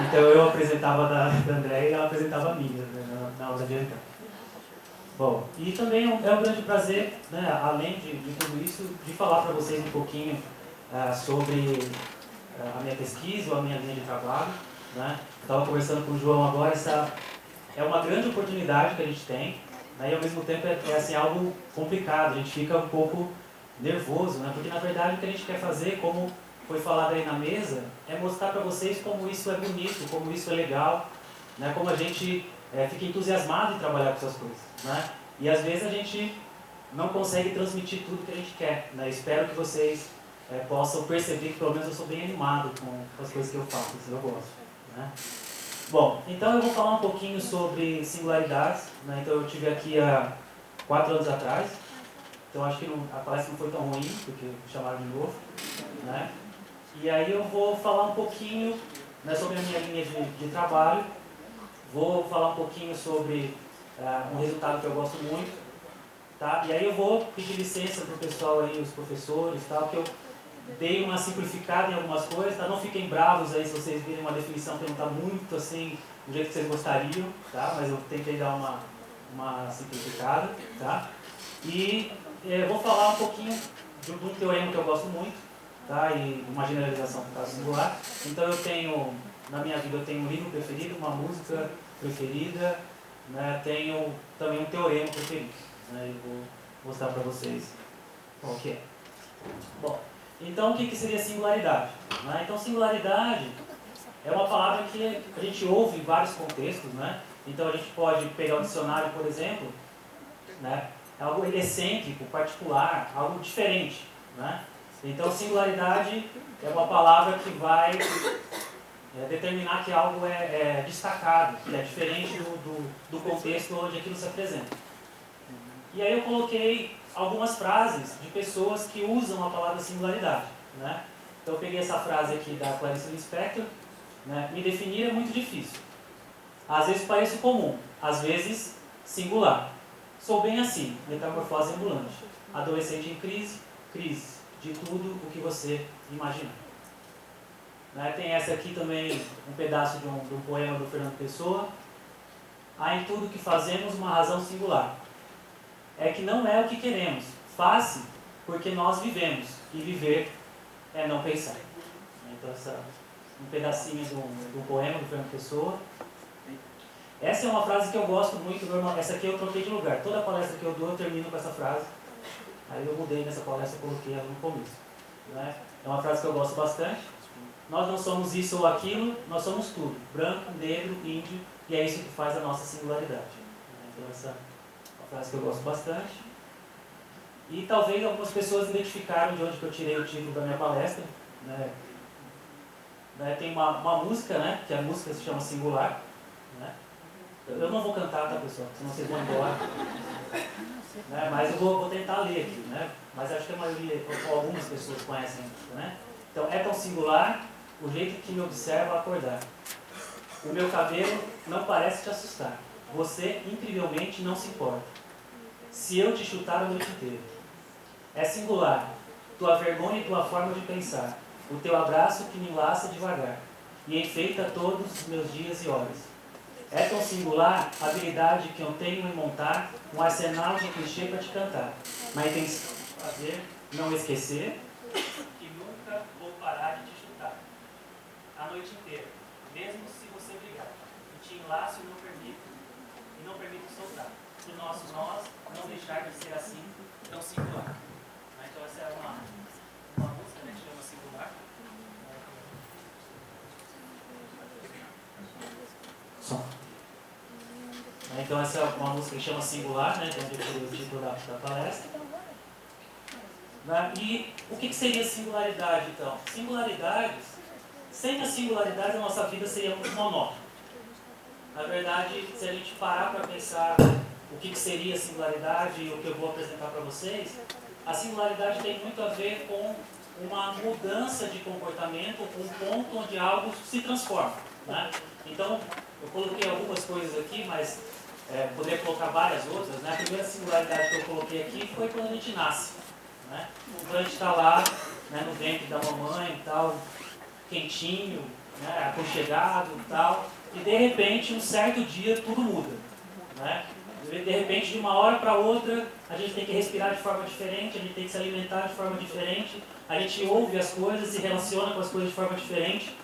Então eu apresentava da André e ela apresentava a minha, né, na aula de então. Bom, e também é um grande prazer, né, além de tudo isso, de falar para vocês um pouquinho sobre a minha pesquisa ou a minha linha de trabalho. Né? Estava conversando com o João agora, essa é uma grande oportunidade que a gente tem, né, e ao mesmo tempo é assim, algo complicado, a gente fica um pouco nervoso, né, porque na verdade o que a gente quer fazer, como foi falado aí na mesa, é mostrar para vocês como isso é bonito, como isso é legal, né, como a gente fica entusiasmado em trabalhar com essas coisas. Né? E às vezes a gente não consegue transmitir tudo que a gente quer. Né? Espero que vocês possam perceber que pelo menos eu sou bem animado com as coisas que eu faço, isso eu gosto. Né? Bom, então eu vou falar um pouquinho sobre singularidades. Né? Então eu estive aqui há 4 anos atrás, então acho que a palestra não foi tão ruim, porque me chamaram de novo. Né? E aí eu vou falar um pouquinho, né, sobre a minha linha de trabalho, vou falar um pouquinho sobre um resultado que eu gosto muito, tá? E aí eu vou pedir licença para o pessoal aí, os professores, tal, que eu dei uma simplificada em algumas coisas, tá? Não fiquem bravos aí se vocês virem uma definição que não está muito assim do jeito que vocês gostariam, tá? Mas eu tentei dar uma simplificada, tá? E vou falar um pouquinho de um teorema que eu gosto muito, tá? E uma generalização para o caso singular. Então eu tenho, na minha vida, eu tenho um livro preferido, uma música preferida, né? Tenho também um teorema preferido, né? E vou mostrar para vocês qual que é. Bom, então o que seria singularidade? Né? Então singularidade é uma palavra que a gente ouve em vários contextos, né? Então a gente pode pegar o dicionário, por exemplo, né? É algo excêntrico, particular, algo diferente, né? Então singularidade é uma palavra que vai determinar que algo é destacado, que é diferente do contexto onde aquilo se apresenta. E aí eu coloquei algumas frases de pessoas que usam a palavra singularidade. Né? Então eu peguei essa frase aqui da Clarice Lispector, né? Me definir é muito difícil. Às vezes parece comum, às vezes singular. Sou bem assim, metamorfose ambulante. Adolescente em crise, crise de tudo o que você imaginar. Né? Tem essa aqui também, um pedaço de um poema do Fernando Pessoa. Há em tudo que fazemos uma razão singular. É que não é o que queremos, faz-se porque nós vivemos, e viver é não pensar. Então, um pedacinho do poema do Fernando Pessoa. Essa é uma frase que eu gosto muito, essa aqui eu troquei de lugar. Toda palestra que eu dou eu termino com essa frase. Aí eu mudei nessa palestra e coloquei ela no começo. Né? É uma frase que eu gosto bastante. Nós não somos isso ou aquilo, nós somos tudo. Branco, negro, índio, e é isso que faz a nossa singularidade. Então essa é uma frase que eu gosto bastante. E talvez algumas pessoas identificaram de onde que eu tirei o título da minha palestra. Né? Tem uma música, né? Que a música se chama Singular. Né? Eu não vou cantar, tá, pessoal? Senão vocês vão embora. Né? Mas eu vou tentar ler aqui. Né? Mas acho que a maioria, ou algumas pessoas conhecem. Né? Então, é tão singular o jeito que me observa acordar. O meu cabelo não parece te assustar. Você, incrivelmente, não se importa. Se eu te chutar a noite inteira. É singular tua vergonha e tua forma de pensar. O teu abraço que me enlaça devagar e enfeita todos os meus dias e horas. É tão singular a habilidade que eu tenho em montar um arsenal de clichê para te cantar. Na intenção de fazer, não esquecer, que nunca vou parar de te chutar. A noite inteira, mesmo se você brigar. E te enlaço e não permito soltar. O nosso nós não deixar de ser assim tão singular. Então essa é uma música, né, que chama Singular. Som. Então essa é uma música que chama Singular, né, onde eu tirei o título da palestra. E o que seria singularidade, então? Singularidades, sem a singularidade a nossa vida seria muito monótona. Na verdade, se a gente parar para pensar o que seria singularidade e o que eu vou apresentar para vocês, a singularidade tem muito a ver com uma mudança de comportamento, um ponto onde algo se transforma. Né? Então, eu coloquei algumas coisas aqui, mas poderia colocar várias outras. Né? A primeira singularidade que eu coloquei aqui foi quando a gente nasce. Né? Então a gente está lá, né, no ventre da mamãe e tal, quentinho, né, aconchegado e tal, e de repente, um certo dia, tudo muda. Né? De repente, de uma hora para outra, a gente tem que respirar de forma diferente, a gente tem que se alimentar de forma diferente, a gente ouve as coisas, se relaciona com as coisas de forma diferente.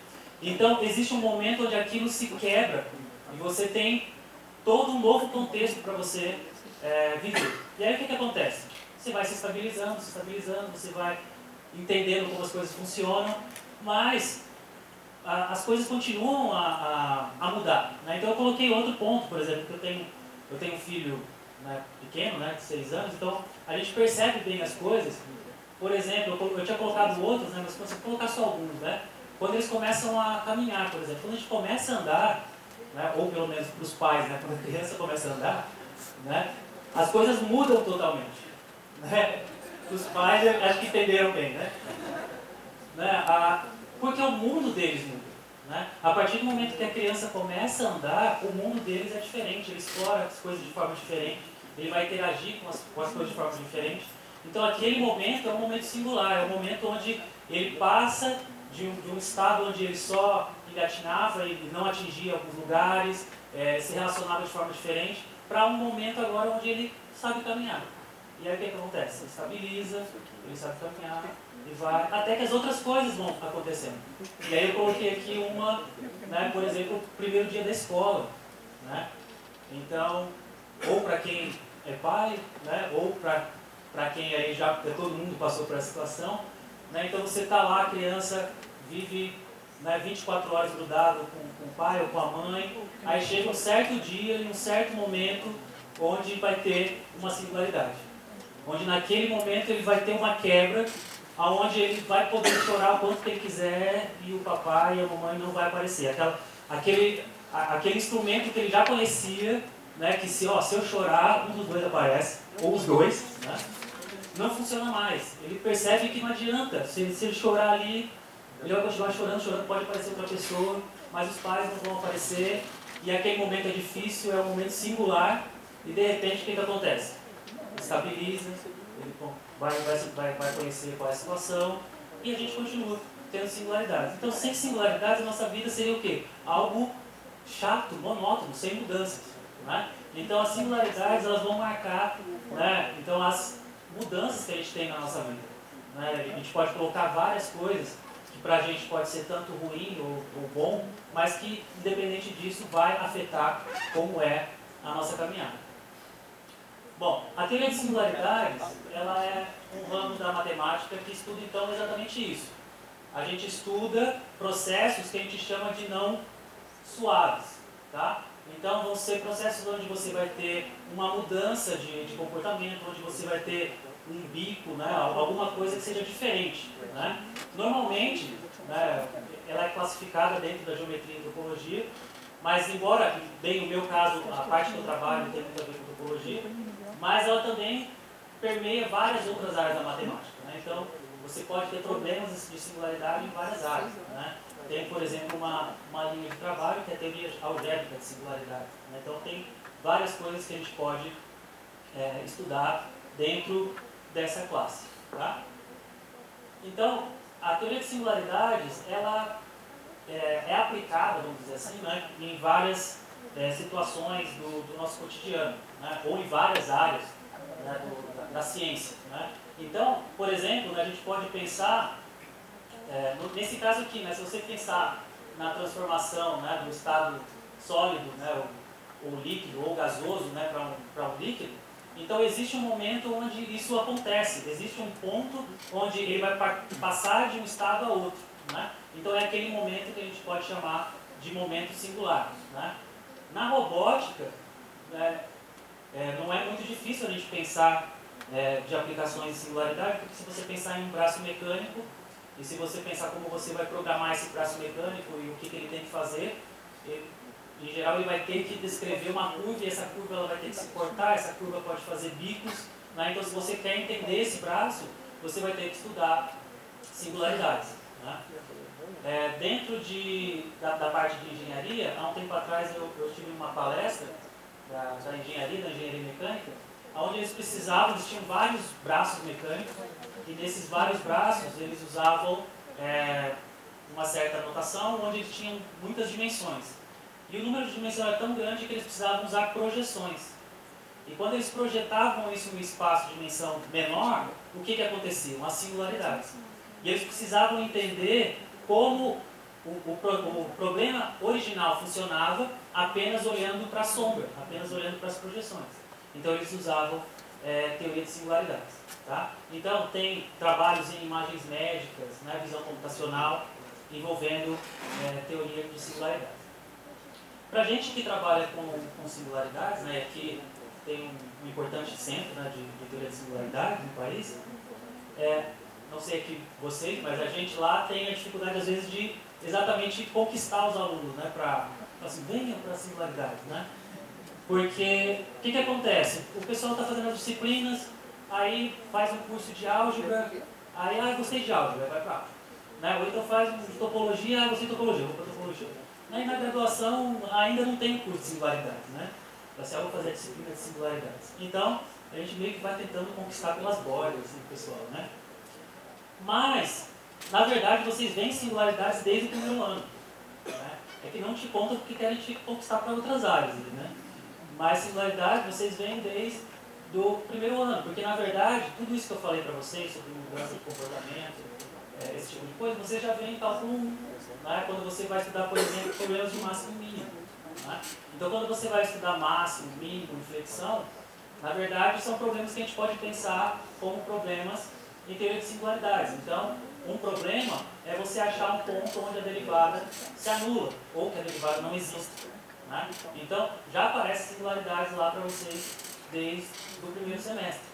Então, existe um momento onde aquilo se quebra e você tem todo um novo contexto para você viver. E aí, o que acontece? Você vai se estabilizando, você vai entendendo como as coisas funcionam, mas as coisas continuam a mudar. Né? Então, eu coloquei outro ponto, por exemplo, que eu tenho um filho, né, pequeno, né, de 6 anos, então a gente percebe bem as coisas. Por exemplo, eu tinha colocado outros, né, mas se eu colocar só alguns, né, quando eles começam a caminhar, por exemplo, quando a gente começa a andar, né, ou pelo menos para os pais, né, quando a criança começa a andar, né, as coisas mudam totalmente. Né? Os pais, acho que entenderam bem, né? Porque o mundo deles muda. Né? A partir do momento que a criança começa a andar, o mundo deles é diferente, ele explora as coisas de forma diferente, ele vai interagir com as coisas de forma diferente. Então aquele momento é um momento singular, é um momento onde ele passa de um estado onde ele só engatinhava e não atingia alguns lugares, se relacionava de forma diferente, para um momento agora onde ele sabe caminhar. E aí o que acontece? Ele estabiliza, ele sabe caminhar, e vai, até que as outras coisas vão acontecendo. E aí eu coloquei aqui uma, né, por exemplo, o primeiro dia da escola. Né? Então, ou para quem é pai, né, ou para quem aí já todo mundo passou por essa situação. Né? Então você está lá, a criança vive, né, 24 horas grudado com o pai ou com a mãe, aí chega um certo dia e um certo momento onde vai ter uma singularidade. Onde naquele momento ele vai ter uma quebra, onde ele vai poder chorar o quanto que ele quiser e o papai e a mamãe não vai aparecer. Aquele instrumento que ele já conhecia, né, que se eu chorar, um dos dois aparece, ou os dois, né, não funciona mais. Ele percebe que não adianta. Se ele chorar ali, ele vai continuar chorando, pode aparecer outra pessoa, mas os pais não vão aparecer, e aquele momento é difícil, é um momento singular, e de repente o que acontece? Estabiliza, ele vai conhecer qual é a situação, e a gente continua tendo singularidades. Então, sem singularidades, a nossa vida seria o quê? Algo chato, monótono, sem mudanças. Né? Então, as singularidades, elas vão marcar, né, então, as mudanças que a gente tem na nossa vida. Né? A gente pode colocar várias coisas que para a gente pode ser tanto ruim ou bom, mas que, independente disso, vai afetar como é a nossa caminhada. Bom, a teoria de singularidades, ela é um ramo da matemática que estuda então exatamente isso. A gente estuda processos que a gente chama de não suaves, tá? Então vão ser processos onde você vai ter uma mudança de comportamento, onde você vai ter um bico, né, alguma coisa que seja diferente. Né? Normalmente, né, ela é classificada dentro da geometria e antropologia, mas embora, bem no meu caso, a parte que eu trabalho tem muito a ver com antropologia, mas ela também permeia várias outras áreas da matemática. Né? Então, você pode ter problemas de singularidade em várias áreas. Né? Tem, por exemplo, uma linha de trabalho que é a teoria algébrica de singularidade. Né? Então, tem várias coisas que a gente pode estudar dentro dessa classe. Tá? Então, a teoria de singularidades, ela é aplicada, vamos dizer assim, né, em várias situações do nosso cotidiano, né, ou em várias áreas, né, da ciência. Né. Então, por exemplo, né, a gente pode pensar, nesse caso aqui, né, se você pensar na transformação, né, do estado sólido, né, ou líquido, ou gasoso, né, para um líquido, então existe um momento onde isso acontece, existe um ponto onde ele vai passar de um estado a outro. Né? Então é aquele momento que a gente pode chamar de momento singular. Né? Na robótica, não é muito difícil a gente pensar de aplicações de singularidade, porque se você pensar em um braço mecânico, e se você pensar como você vai programar esse braço mecânico e o que ele tem que fazer, em geral ele vai ter que descrever uma curva, e essa curva ela vai ter que se cortar, essa curva pode fazer bicos. Né? Então se você quer entender esse braço, você vai ter que estudar singularidades. Né? Dentro da parte de engenharia, há um tempo atrás eu tive uma palestra da engenharia mecânica, onde eles tinham vários braços mecânicos, e nesses vários braços eles usavam uma certa notação onde eles tinham muitas dimensões. E o número de dimensões era tão grande que eles precisavam usar projeções. E quando eles projetavam isso no espaço de dimensão menor, o que acontecia? Uma singularidade. E eles precisavam entender como o problema original funcionava apenas olhando para a sombra, apenas olhando para as projeções. Então eles usavam teoria de singularidades. Tá? Então tem trabalhos em imagens médicas, né, visão computacional, envolvendo teoria de singularidades. Para a gente que trabalha com singularidades, né, aqui tem um importante centro, né, de teoria de singularidade no país, não sei aqui vocês, mas a gente lá tem a dificuldade às vezes de exatamente conquistar os alunos, né, para assim, venham para a singularidade, né? Porque o que acontece? O pessoal está fazendo as disciplinas, aí faz um curso de álgebra, aí gostei de álgebra, vai para álgebra. Né? Ou então faz um de topologia, gostei de topologia, vou para topologia. Aí na graduação ainda não tem curso de singularidades, né? Assim, eu vou fazer a disciplina de singularidades. Então, a gente meio que vai tentando conquistar pelas bordas, assim, o pessoal, né? Mas, na verdade, vocês veem singularidades desde o primeiro ano. Né? É que não te contam porque querem te conquistar para outras áreas, né? Mas singularidade vocês veem desde o primeiro ano, porque na verdade, tudo isso que eu falei para vocês sobre mudança de comportamento, esse tipo de coisa, você já vê em cálculo 1, né? Quando você vai estudar, por exemplo, problemas de máximo e mínimo. Né? Então, quando você vai estudar máximo, mínimo, inflexão, na verdade, são problemas que a gente pode pensar como problemas em teoria de singularidades. Então, um problema é você achar um ponto onde a derivada se anula, ou que a derivada não existe. Né? Então, já aparecem singularidades lá para vocês desde o primeiro semestre.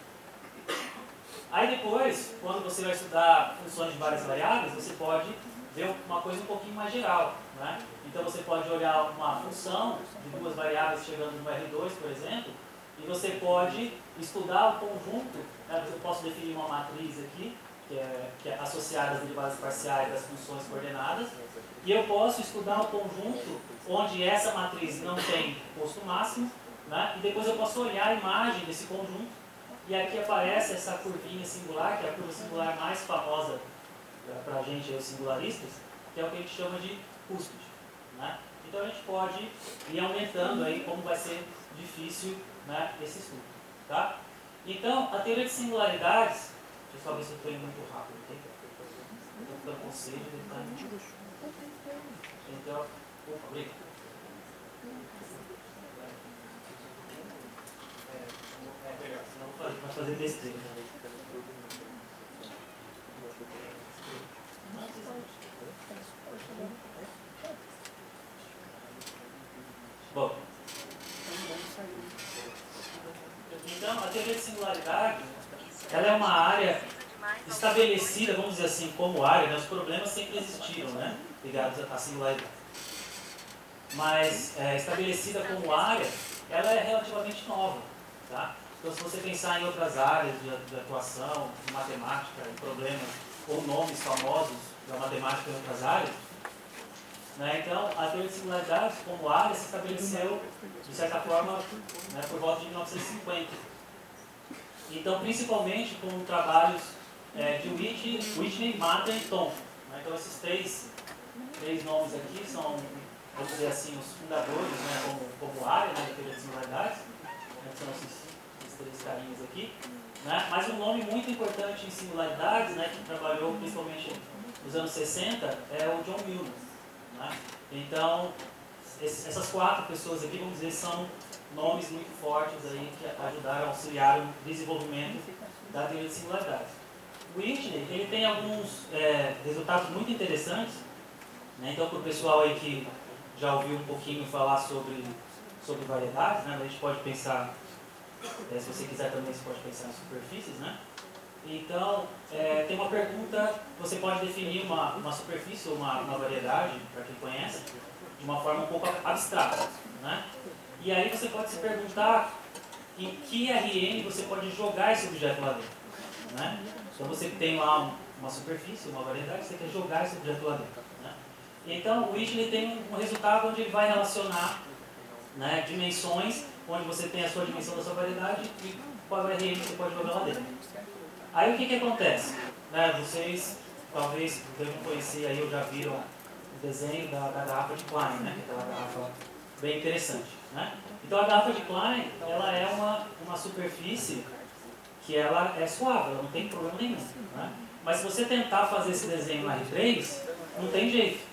Aí depois, quando você vai estudar funções de várias variáveis, você pode ver uma coisa um pouquinho mais geral. Né? Então você pode olhar uma função de duas variáveis chegando no R2, por exemplo, e você pode estudar o conjunto, né? Eu posso definir uma matriz aqui, que é associada às derivadas parciais das funções coordenadas, e eu posso estudar o conjunto onde essa matriz não tem posto máximo, né? E depois eu posso olhar a imagem desse conjunto, e aqui aparece essa curvinha singular, que é a curva singular mais famosa para a gente, os singularistas, que é o que a gente chama de cúspide. Né? Então a gente pode ir aumentando aí como vai ser difícil, né, esse estudo. Tá? Então, a teoria de singularidades, deixa eu só ver se eu estou indo muito rápido aqui. Estou ficando com sede, então, obrigado. Melhor, senão vai fazer besteira. Bom, então a teoria de singularidade, ela é uma área estabelecida, vamos dizer assim, como área, né? Os problemas sempre existiram, né? Ligados à singularidade. Mas estabelecida como área, ela é relativamente nova. Tá? Então, se você pensar em outras áreas de atuação, de matemática, de problemas, ou nomes famosos da matemática em outras áreas, né? Então, a teoria de singularidades como área se estabeleceu, de certa forma, né, por volta de 1950. Então, principalmente com trabalhos de Whitney, Matter e Thom. Né? Então, esses três nomes aqui são, vamos dizer assim, os fundadores, né, como área, né, da teoria de singularidades. Né, são esses três carinhas aqui. Né? Mas um nome muito importante em singularidades, né, que trabalhou principalmente nos anos 60, é o John Milner. Né? Então, essas quatro pessoas aqui, vamos dizer, são nomes muito fortes aí que ajudaram a auxiliar o desenvolvimento da teoria de singularidades. O Whitney, ele tem alguns resultados muito interessantes, né? Então, para o pessoal aí que já ouviu um pouquinho falar sobre variedades, né? A gente pode pensar, se você quiser também, você pode pensar em superfícies, né? Então, tem uma pergunta, você pode definir uma superfície ou uma variedade, para quem conhece, de uma forma um pouco abstrata. Né? E aí você pode se perguntar em que RN você pode jogar esse objeto lá dentro. Né? Então você tem lá uma superfície, uma variedade, você quer jogar esse objeto lá dentro. Né? Então o Whitney tem um resultado onde ele vai relacionar, né, dimensões, onde você tem a sua dimensão da sua variedade e qual RN você pode jogar lá dentro. Aí o que acontece? Né, vocês talvez devem conhecer aí, ou já viram o desenho da garrafa de Klein, né? Que é aquela garrafa bem interessante, né? Então a garrafa de Klein, ela é uma superfície que ela é suave, ela não tem problema nenhum, né? Mas se você tentar fazer esse desenho na R3, não tem jeito,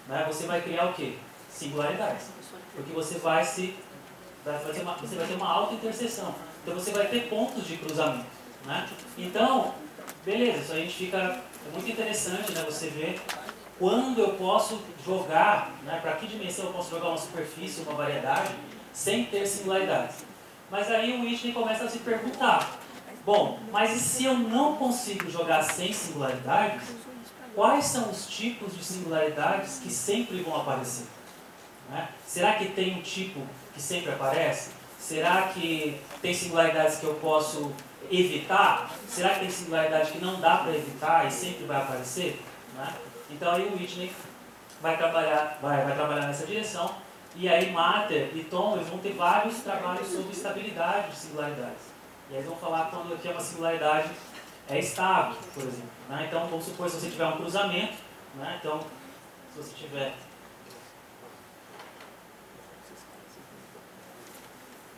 né? Você vai criar o quê? Singularidades, porque você vai ter uma alta interseção, então você vai ter pontos de cruzamento, né? Então, beleza, isso aí a gente fica, é muito interessante, né? Você ver quando eu posso jogar, né? Para que dimensão eu posso jogar uma superfície, uma variedade, sem ter singularidades. Mas aí o Whitney começa a se perguntar, bom, mas e se eu não consigo jogar sem singularidades, quais são os tipos de singularidades que sempre vão aparecer? Né? Será que tem um tipo que sempre aparece? Será que tem singularidades que eu posso evitar? Será que tem singularidade que não dá para evitar e sempre vai aparecer? Né? Então aí o Whitney vai trabalhar nessa direção, e aí Matter e Tom eles vão ter vários trabalhos sobre estabilidade de singularidades. E aí eles vão falar quando aqui é uma singularidade estável, por exemplo. Né? Então vamos supor se você tiver um cruzamento, né? Então se você tiver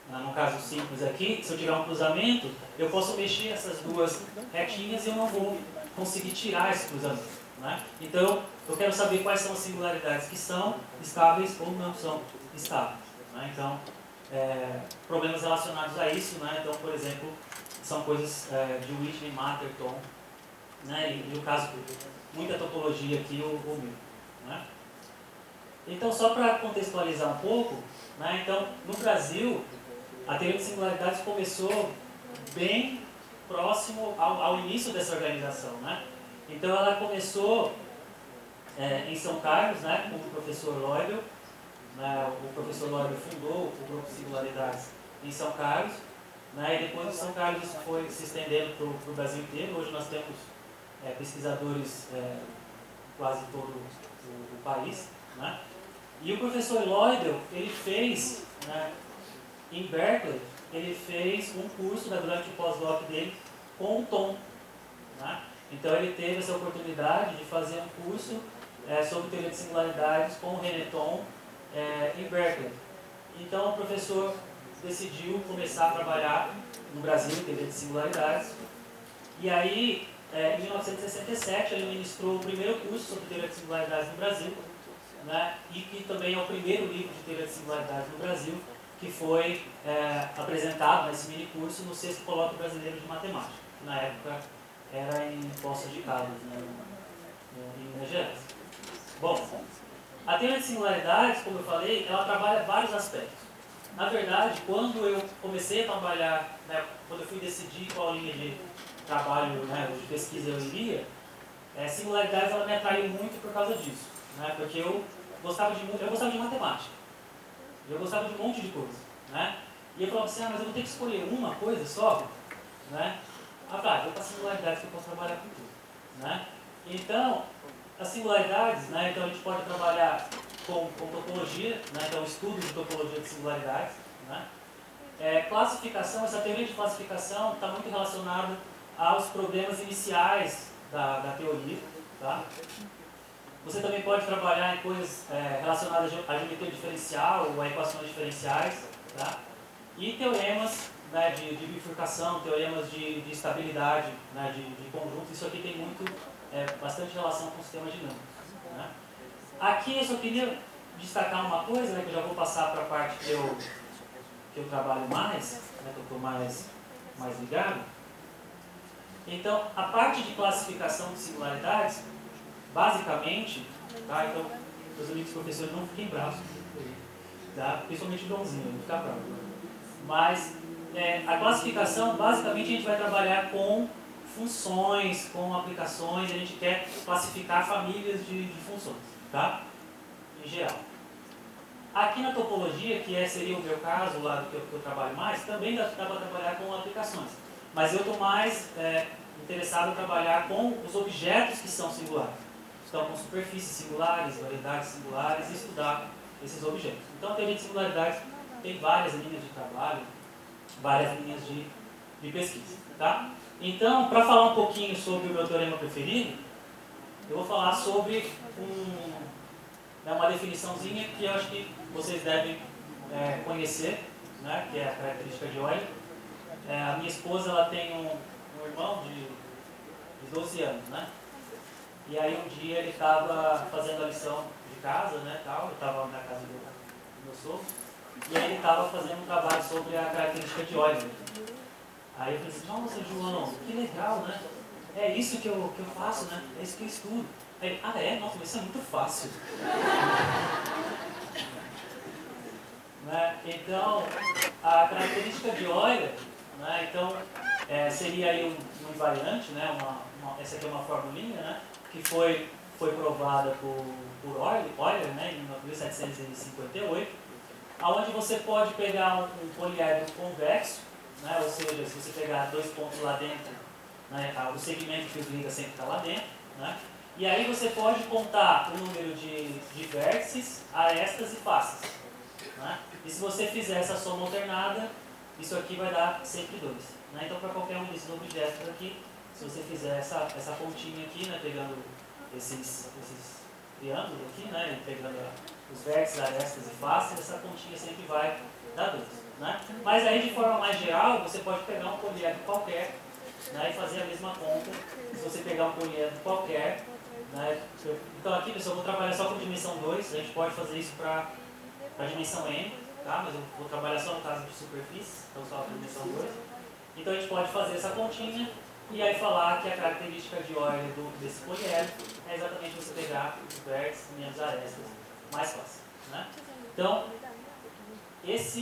no caso simples aqui, se eu tiver um cruzamento, eu posso mexer essas duas retinhas e eu não vou conseguir tirar esse cruzamento. Né? Então, eu quero saber quais são as singularidades que são estáveis ou não são estáveis. Né? Então, problemas relacionados a isso, né? Então, por exemplo, são coisas de Whitney, Matter, Tom, né? E o caso, muita topologia aqui, o meu. Né? Então, só para contextualizar um pouco, né? Então, no Brasil, a teoria de singularidades começou bem próximo ao início dessa organização, né? Então ela começou em São Carlos, né, com o professor Leubel. Né? O professor Leubel fundou o grupo de singularidades em São Carlos, né? E depois de São Carlos foi se estendendo para o Brasil inteiro. Hoje nós temos pesquisadores quase todo o país, né? E o professor Leubel, ele fez, né, em Berkeley, ele fez um curso durante o pós-doc dele com o Tom. Né? Então ele teve essa oportunidade de fazer um curso sobre teoria de singularidades com o René Tom em Berkeley. Então o professor decidiu começar a trabalhar no Brasil em teoria de singularidades. E aí, em 1967, ele ministrou o primeiro curso sobre teoria de singularidades no Brasil, né? E que também é o primeiro livro de teoria de singularidades no Brasil, que foi apresentado nesse mini curso no 6º Colóquio Brasileiro de Matemática, que na época era em Poços de Caldas, né, em Minas Gerais. Bom, a teoria de singularidades, como eu falei, ela trabalha vários aspectos. Na verdade, quando eu comecei a trabalhar, né, quando eu fui decidir qual linha de trabalho, né, de pesquisa eu iria, singularidades ela me atraiu muito por causa disso, né, porque eu gostava de matemática. Eu gostava de um monte de coisa, né? E eu falava assim, mas eu vou ter que escolher uma coisa só, né? Vou para singularidades que eu posso trabalhar com tudo, né? Então, as singularidades, né? Então a gente pode trabalhar com topologia, né? Então estudo de topologia de singularidades, né? Classificação, essa teoria de classificação está muito relacionada aos problemas iniciais da teoria, tá? Você também pode trabalhar em coisas relacionadas à geometria diferencial ou a equações diferenciais, tá? E teoremas, né, de bifurcação, teoremas de estabilidade, né, de conjunto. Isso aqui tem bastante relação com sistemas dinâmicos. Né? Aqui eu só queria destacar uma coisa, né, que eu já vou passar para a parte que eu trabalho mais, né, que eu estou mais ligado. Então, a parte de classificação de singularidades, basicamente, tá? Então, meus amigos professores não fiquem bravos, tá? Principalmente o Dãozinho, não ficar bravo. Mas a classificação, basicamente, a gente vai trabalhar com funções, com aplicações, a gente quer classificar famílias de funções, tá? Em geral. Aqui na topologia, que seria o meu caso, lá que eu trabalho mais, também dá para trabalhar com aplicações. Mas eu estou mais interessado em trabalhar com os objetos que são singulares. Então, com superfícies singulares, variedades singulares, e estudar esses objetos. Então, a teoria de singularidades tem várias linhas de trabalho, várias linhas de pesquisa. Tá? Então, para falar um pouquinho sobre o meu teorema preferido, eu vou falar sobre uma definiçãozinha que eu acho que vocês devem conhecer, né, que é a característica de Euler. A minha esposa, ela tem um irmão de 12 anos, né? E aí um dia ele estava fazendo a lição de casa, né, tal, eu estava na casa do meu sogro, e aí ele estava fazendo um trabalho sobre a característica de Euler. Aí eu falei assim, nossa, João, que legal, né? É isso que eu faço, né? É isso que eu estudo. Aí, nossa, mas isso é muito fácil. Né? Então, a característica de Euler, né? Então, seria aí um invariante, né? Essa aqui é uma formulinha, né? Que foi provada por Euler, né? Em 1758, onde você pode pegar um poliedro convexo, né? Ou seja, se você pegar dois pontos lá dentro, né? O segmento que os liga sempre está lá dentro, né? E aí você pode contar o número de vértices, arestas e faces. Né? E se você fizer essa soma alternada, isso aqui vai dar sempre 2. Né? Então, para qualquer um desses objetos aqui, se você fizer essa pontinha aqui, né? Pegando esses triângulos aqui, né? E pegando os vértices, arestas e faces, essa pontinha sempre vai dar 2. Né? Mas aí, de forma mais geral, você pode pegar um poliedro qualquer, né? E fazer a mesma conta. Se você pegar um poliedro qualquer, né? Então aqui, pessoal, eu vou trabalhar só com dimensão 2, a gente pode fazer isso para a dimensão n, tá? Mas eu vou trabalhar só no caso de superfície, então só para a dimensão 2. Então a gente pode fazer essa continha e aí falar que a característica de Euler desse poliedro é exatamente você pegar os vértices menos arestas mais fácil. Né? Então, essa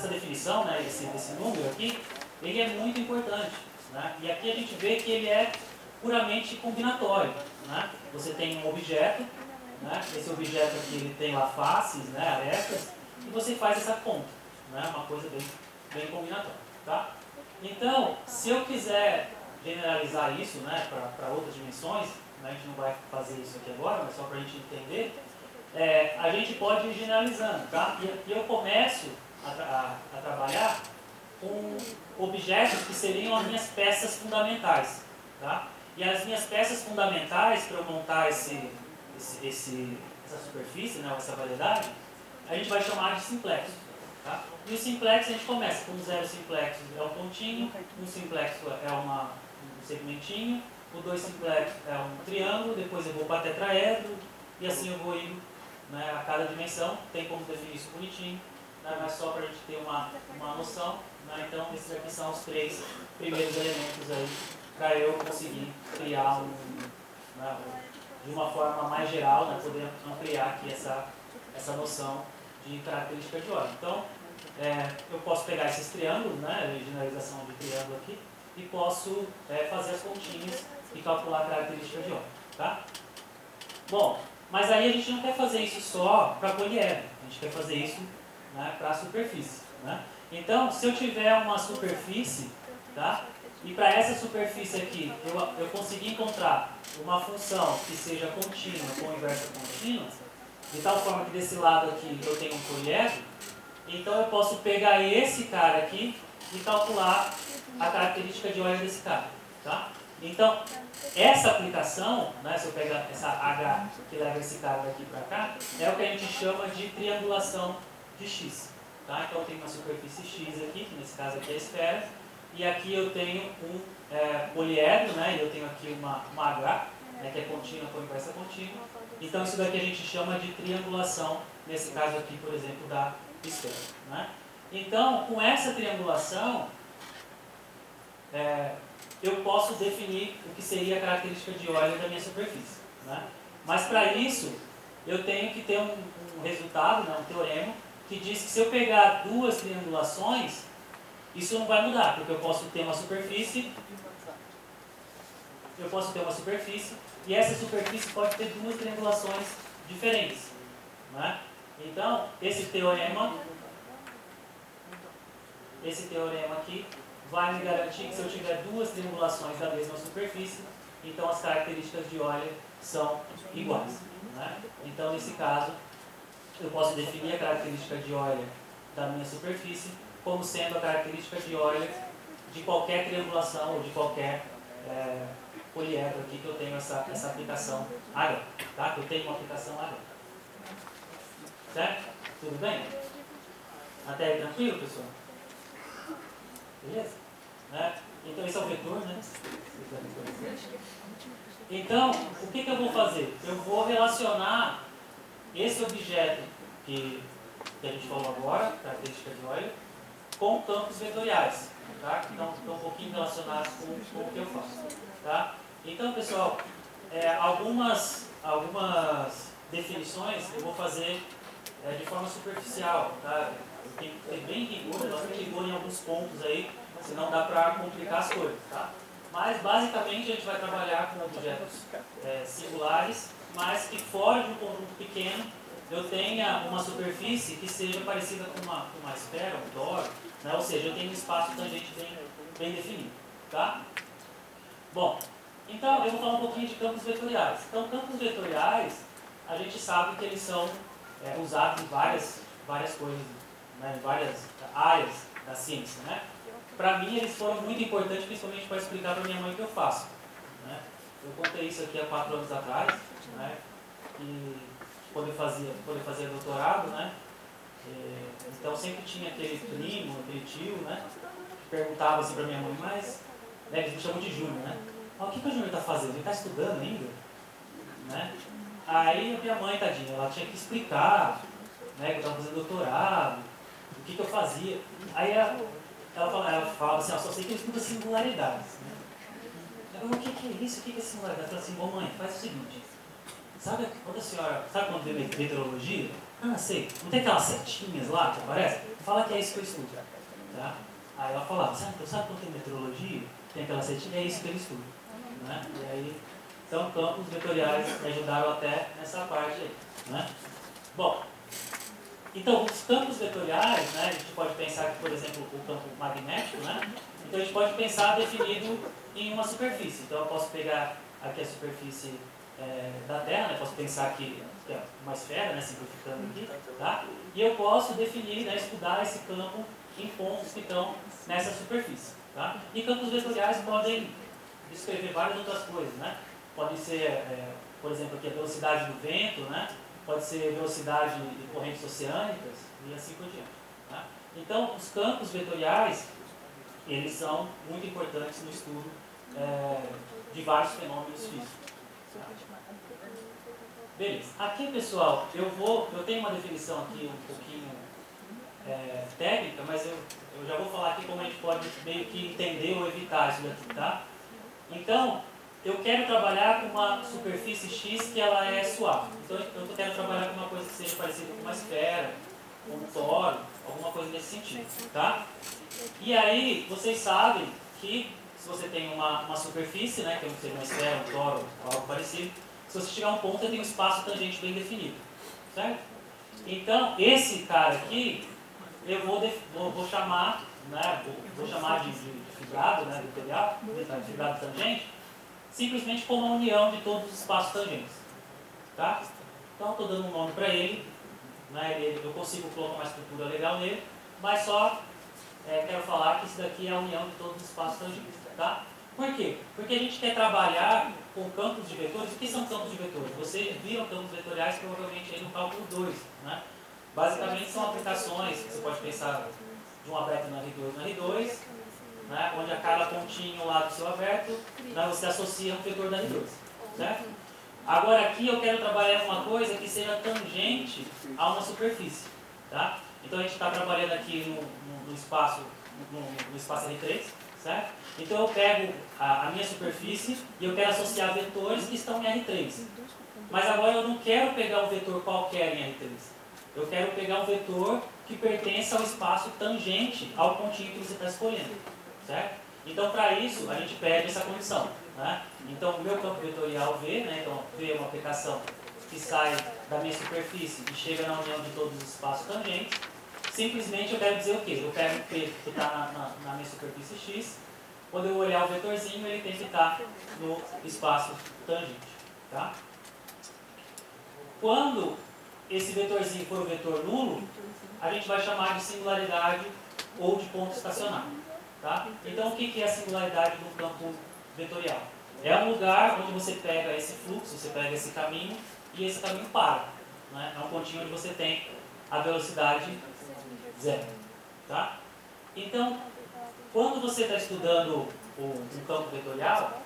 definição, né, esse número aqui, ele é muito importante. Né? E aqui a gente vê que ele é puramente combinatório. Né? Você tem um objeto, né? Esse objeto aqui ele tem lá faces, né, arestas, e você faz essa conta. Né? Uma coisa bem combinatória. Tá? Então, se eu quiser generalizar isso, né, para outras dimensões, né, a gente não vai fazer isso aqui agora, mas só para a gente entender, a gente pode ir generalizando. Tá? E eu começo a trabalhar com objetos que seriam as minhas peças fundamentais. Tá? E as minhas peças fundamentais para eu montar essa superfície, né, essa variedade, a gente vai chamar de simplexo. Tá? E o simplexo a gente começa com 0 simplexo é um pontinho, um simplexo é um segmentinho, o 2 simplexo é um triângulo, depois eu vou para tetraedro e assim eu vou indo, né, a cada dimensão. Tem como definir isso bonitinho, né, mas só para a gente ter uma noção. Né? Então esses aqui são os 3 primeiros elementos aí para eu conseguir criar de uma forma mais geral, né, poder ampliar aqui essa noção de característica de Euler. Então, eu posso pegar esses triângulos, né, generalização de triângulo aqui, e posso fazer as continhas e calcular a característica de Euler. Tá? Bom, mas aí a gente não quer fazer isso só para poliedro, a gente quer fazer isso, né, para a superfície. Né? Então, se eu tiver uma superfície, tá? E para essa superfície aqui, eu conseguir encontrar uma função que seja contínua com inversa contínua, de tal forma que desse lado aqui eu tenho um poliedro, então eu posso pegar esse cara aqui e calcular a característica de Euler desse cara. Tá? Então, essa aplicação, né, se eu pegar essa H que leva esse cara daqui para cá, é o que a gente chama de triangulação de X. Tá? Então eu tenho uma superfície X aqui, que nesse caso aqui é a esfera, e aqui eu tenho um poliedro, né, e eu tenho aqui uma H, né, que é contínua com inversa contínua. Então isso daqui a gente chama de triangulação, nesse caso aqui, por exemplo, da esfera. Né? Então, com essa triangulação, eu posso definir o que seria a característica de Euler da minha superfície. Né? Mas para isso, eu tenho que ter um resultado, né, um teorema, que diz que se eu pegar duas triangulações, isso não vai mudar, porque eu posso ter uma superfície, e essa superfície pode ter duas triangulações diferentes. Né? Então, esse teorema aqui vai me garantir que se eu tiver duas triangulações da mesma superfície, então as características de Euler são iguais. Né? Então, nesse caso, eu posso definir a característica de Euler da minha superfície como sendo a característica de Euler de qualquer triangulação ou de qualquer poliedro aqui que eu tenho essa aplicação área, tá? Que eu tenho uma aplicação área. Certo? Tudo bem? Até aí tranquilo, pessoal? Beleza? Né? Então esse é o vetor, né? Então, o que eu vou fazer? Eu vou relacionar esse objeto que a gente falou agora, característica de óleo, com campos vetoriais. Tá? Então, estão um pouquinho relacionados com o que eu faço. Tá? Então, pessoal, algumas definições eu vou fazer de forma superficial. Tá? Eu tenho que ter bem rigor, bastante rigor em alguns pontos aí, senão dá para complicar as coisas. Tá? Mas, basicamente, a gente vai trabalhar com objetos singulares, mas que fora de um conjunto pequeno eu tenha uma superfície que seja parecida com uma esfera, um tório, né? Ou seja, eu tenho um espaço tangente bem definido. Tá? Bom, então eu vou falar um pouquinho de campos vetoriais. Então, campos vetoriais, a gente sabe que eles são usados em várias coisas, né? Em várias áreas da ciência. Né? Para mim, eles foram muito importantes, principalmente para explicar para minha mãe o que eu faço. Né? Eu contei isso aqui há 4 anos atrás, né? E quando eu fazia doutorado, né? Então sempre tinha aquele primo, aquele tio, né? Que perguntava assim para minha mãe, mas né, eles me chamam de Júnior, né? O que o Júnior está fazendo? Ele está estudando ainda? Né? Aí a minha mãe, tadinha, ela tinha que explicar, né, que eu estava fazendo doutorado, o que eu fazia. Aí ela falava assim, só sei que eu estudo singularidades. Né? Eu, o que é isso? O que é singularidade? Eu falei assim, bom mãe, faz o seguinte, sabe quando vê meteorologia? Ah, sei, não tem aquelas setinhas lá que aparecem? Fala que é isso que eu estudo. Tá? Aí ela falava, sabe quando tem meteorologia? Tem aquela setinha, é isso que eu estudo. Né? E aí, então campos vetoriais me ajudaram até nessa parte aí. Né? Bom, então os campos vetoriais, né, a gente pode pensar que, por exemplo, o campo magnético, né? Então a gente pode pensar definido em uma superfície. Então eu posso pegar aqui a superfície da Terra, né? Posso pensar que é uma esfera, né? Simplificando aqui, tá? E eu posso definir, né, estudar esse campo em pontos que estão nessa superfície. Tá? E campos vetoriais podem descrever várias outras coisas. Né? Pode ser, por exemplo, aqui a velocidade do vento, né? Pode ser velocidade de correntes oceânicas e assim por diante. Tá? Então, os campos vetoriais, eles são muito importantes no estudo de vários fenômenos físicos. Tá? Beleza. Aqui, pessoal, eu tenho uma definição aqui um pouquinho técnica, mas eu já vou falar aqui como a gente pode meio que entender ou evitar isso daqui, tá? Então, eu quero trabalhar com uma superfície X que ela é suave. Então, eu quero trabalhar com uma coisa que seja parecida com uma esfera, com um tório, alguma coisa nesse sentido, tá? E aí, vocês sabem que se você tem uma superfície, né, que seja uma esfera, um tório, algo parecido, se você chegar a um ponto, você tem um espaço tangente bem definido, certo? Então, esse cara aqui, eu vou chamar, né, vou chamar de fibrado, né, vetorial, fibrado tangente, simplesmente como a união de todos os espaços tangentes. Tá? Então, estou dando um nome para ele, né, eu consigo colocar uma estrutura legal nele, mas só quero falar que isso daqui é a união de todos os espaços tangentes. Tá? Por quê? Porque a gente quer trabalhar com campos de vetores. O que são campos de vetores? Vocês viram campos vetoriais provavelmente aí no cálculo 2. Né? Basicamente são aplicações que você pode pensar de um aberto no R2 no R2, né, onde a cada pontinho lá do seu aberto, né, você associa um vetor da R2. Certo? Agora aqui eu quero trabalhar uma coisa que seja tangente a uma superfície. Tá? Então a gente está trabalhando aqui no espaço R3. Certo? Então eu pego a minha superfície e eu quero associar vetores que estão em R3. Mas agora eu não quero pegar um vetor qualquer em R3. Eu quero pegar um vetor que pertence ao espaço tangente ao pontinho que você está escolhendo. Certo? Então, para isso, a gente pede essa condição. Né? Então, o meu campo vetorial V, né? Então, V é uma aplicação que sai da minha superfície e chega na união de todos os espaços tangentes. Simplesmente eu quero dizer o quê? Eu pego o P que está na minha superfície X. Quando eu olhar o vetorzinho, ele tem que estar no espaço tangente. Tá? Quando esse vetorzinho for o vetor nulo, a gente vai chamar de singularidade ou de ponto estacionário. Tá? Então, o que é a singularidade do campo vetorial? É um lugar onde você pega esse fluxo, você pega esse caminho e esse caminho para. Né? É um pontinho onde você tem a velocidade zero. Tá? Então, quando você está estudando um campo vetorial,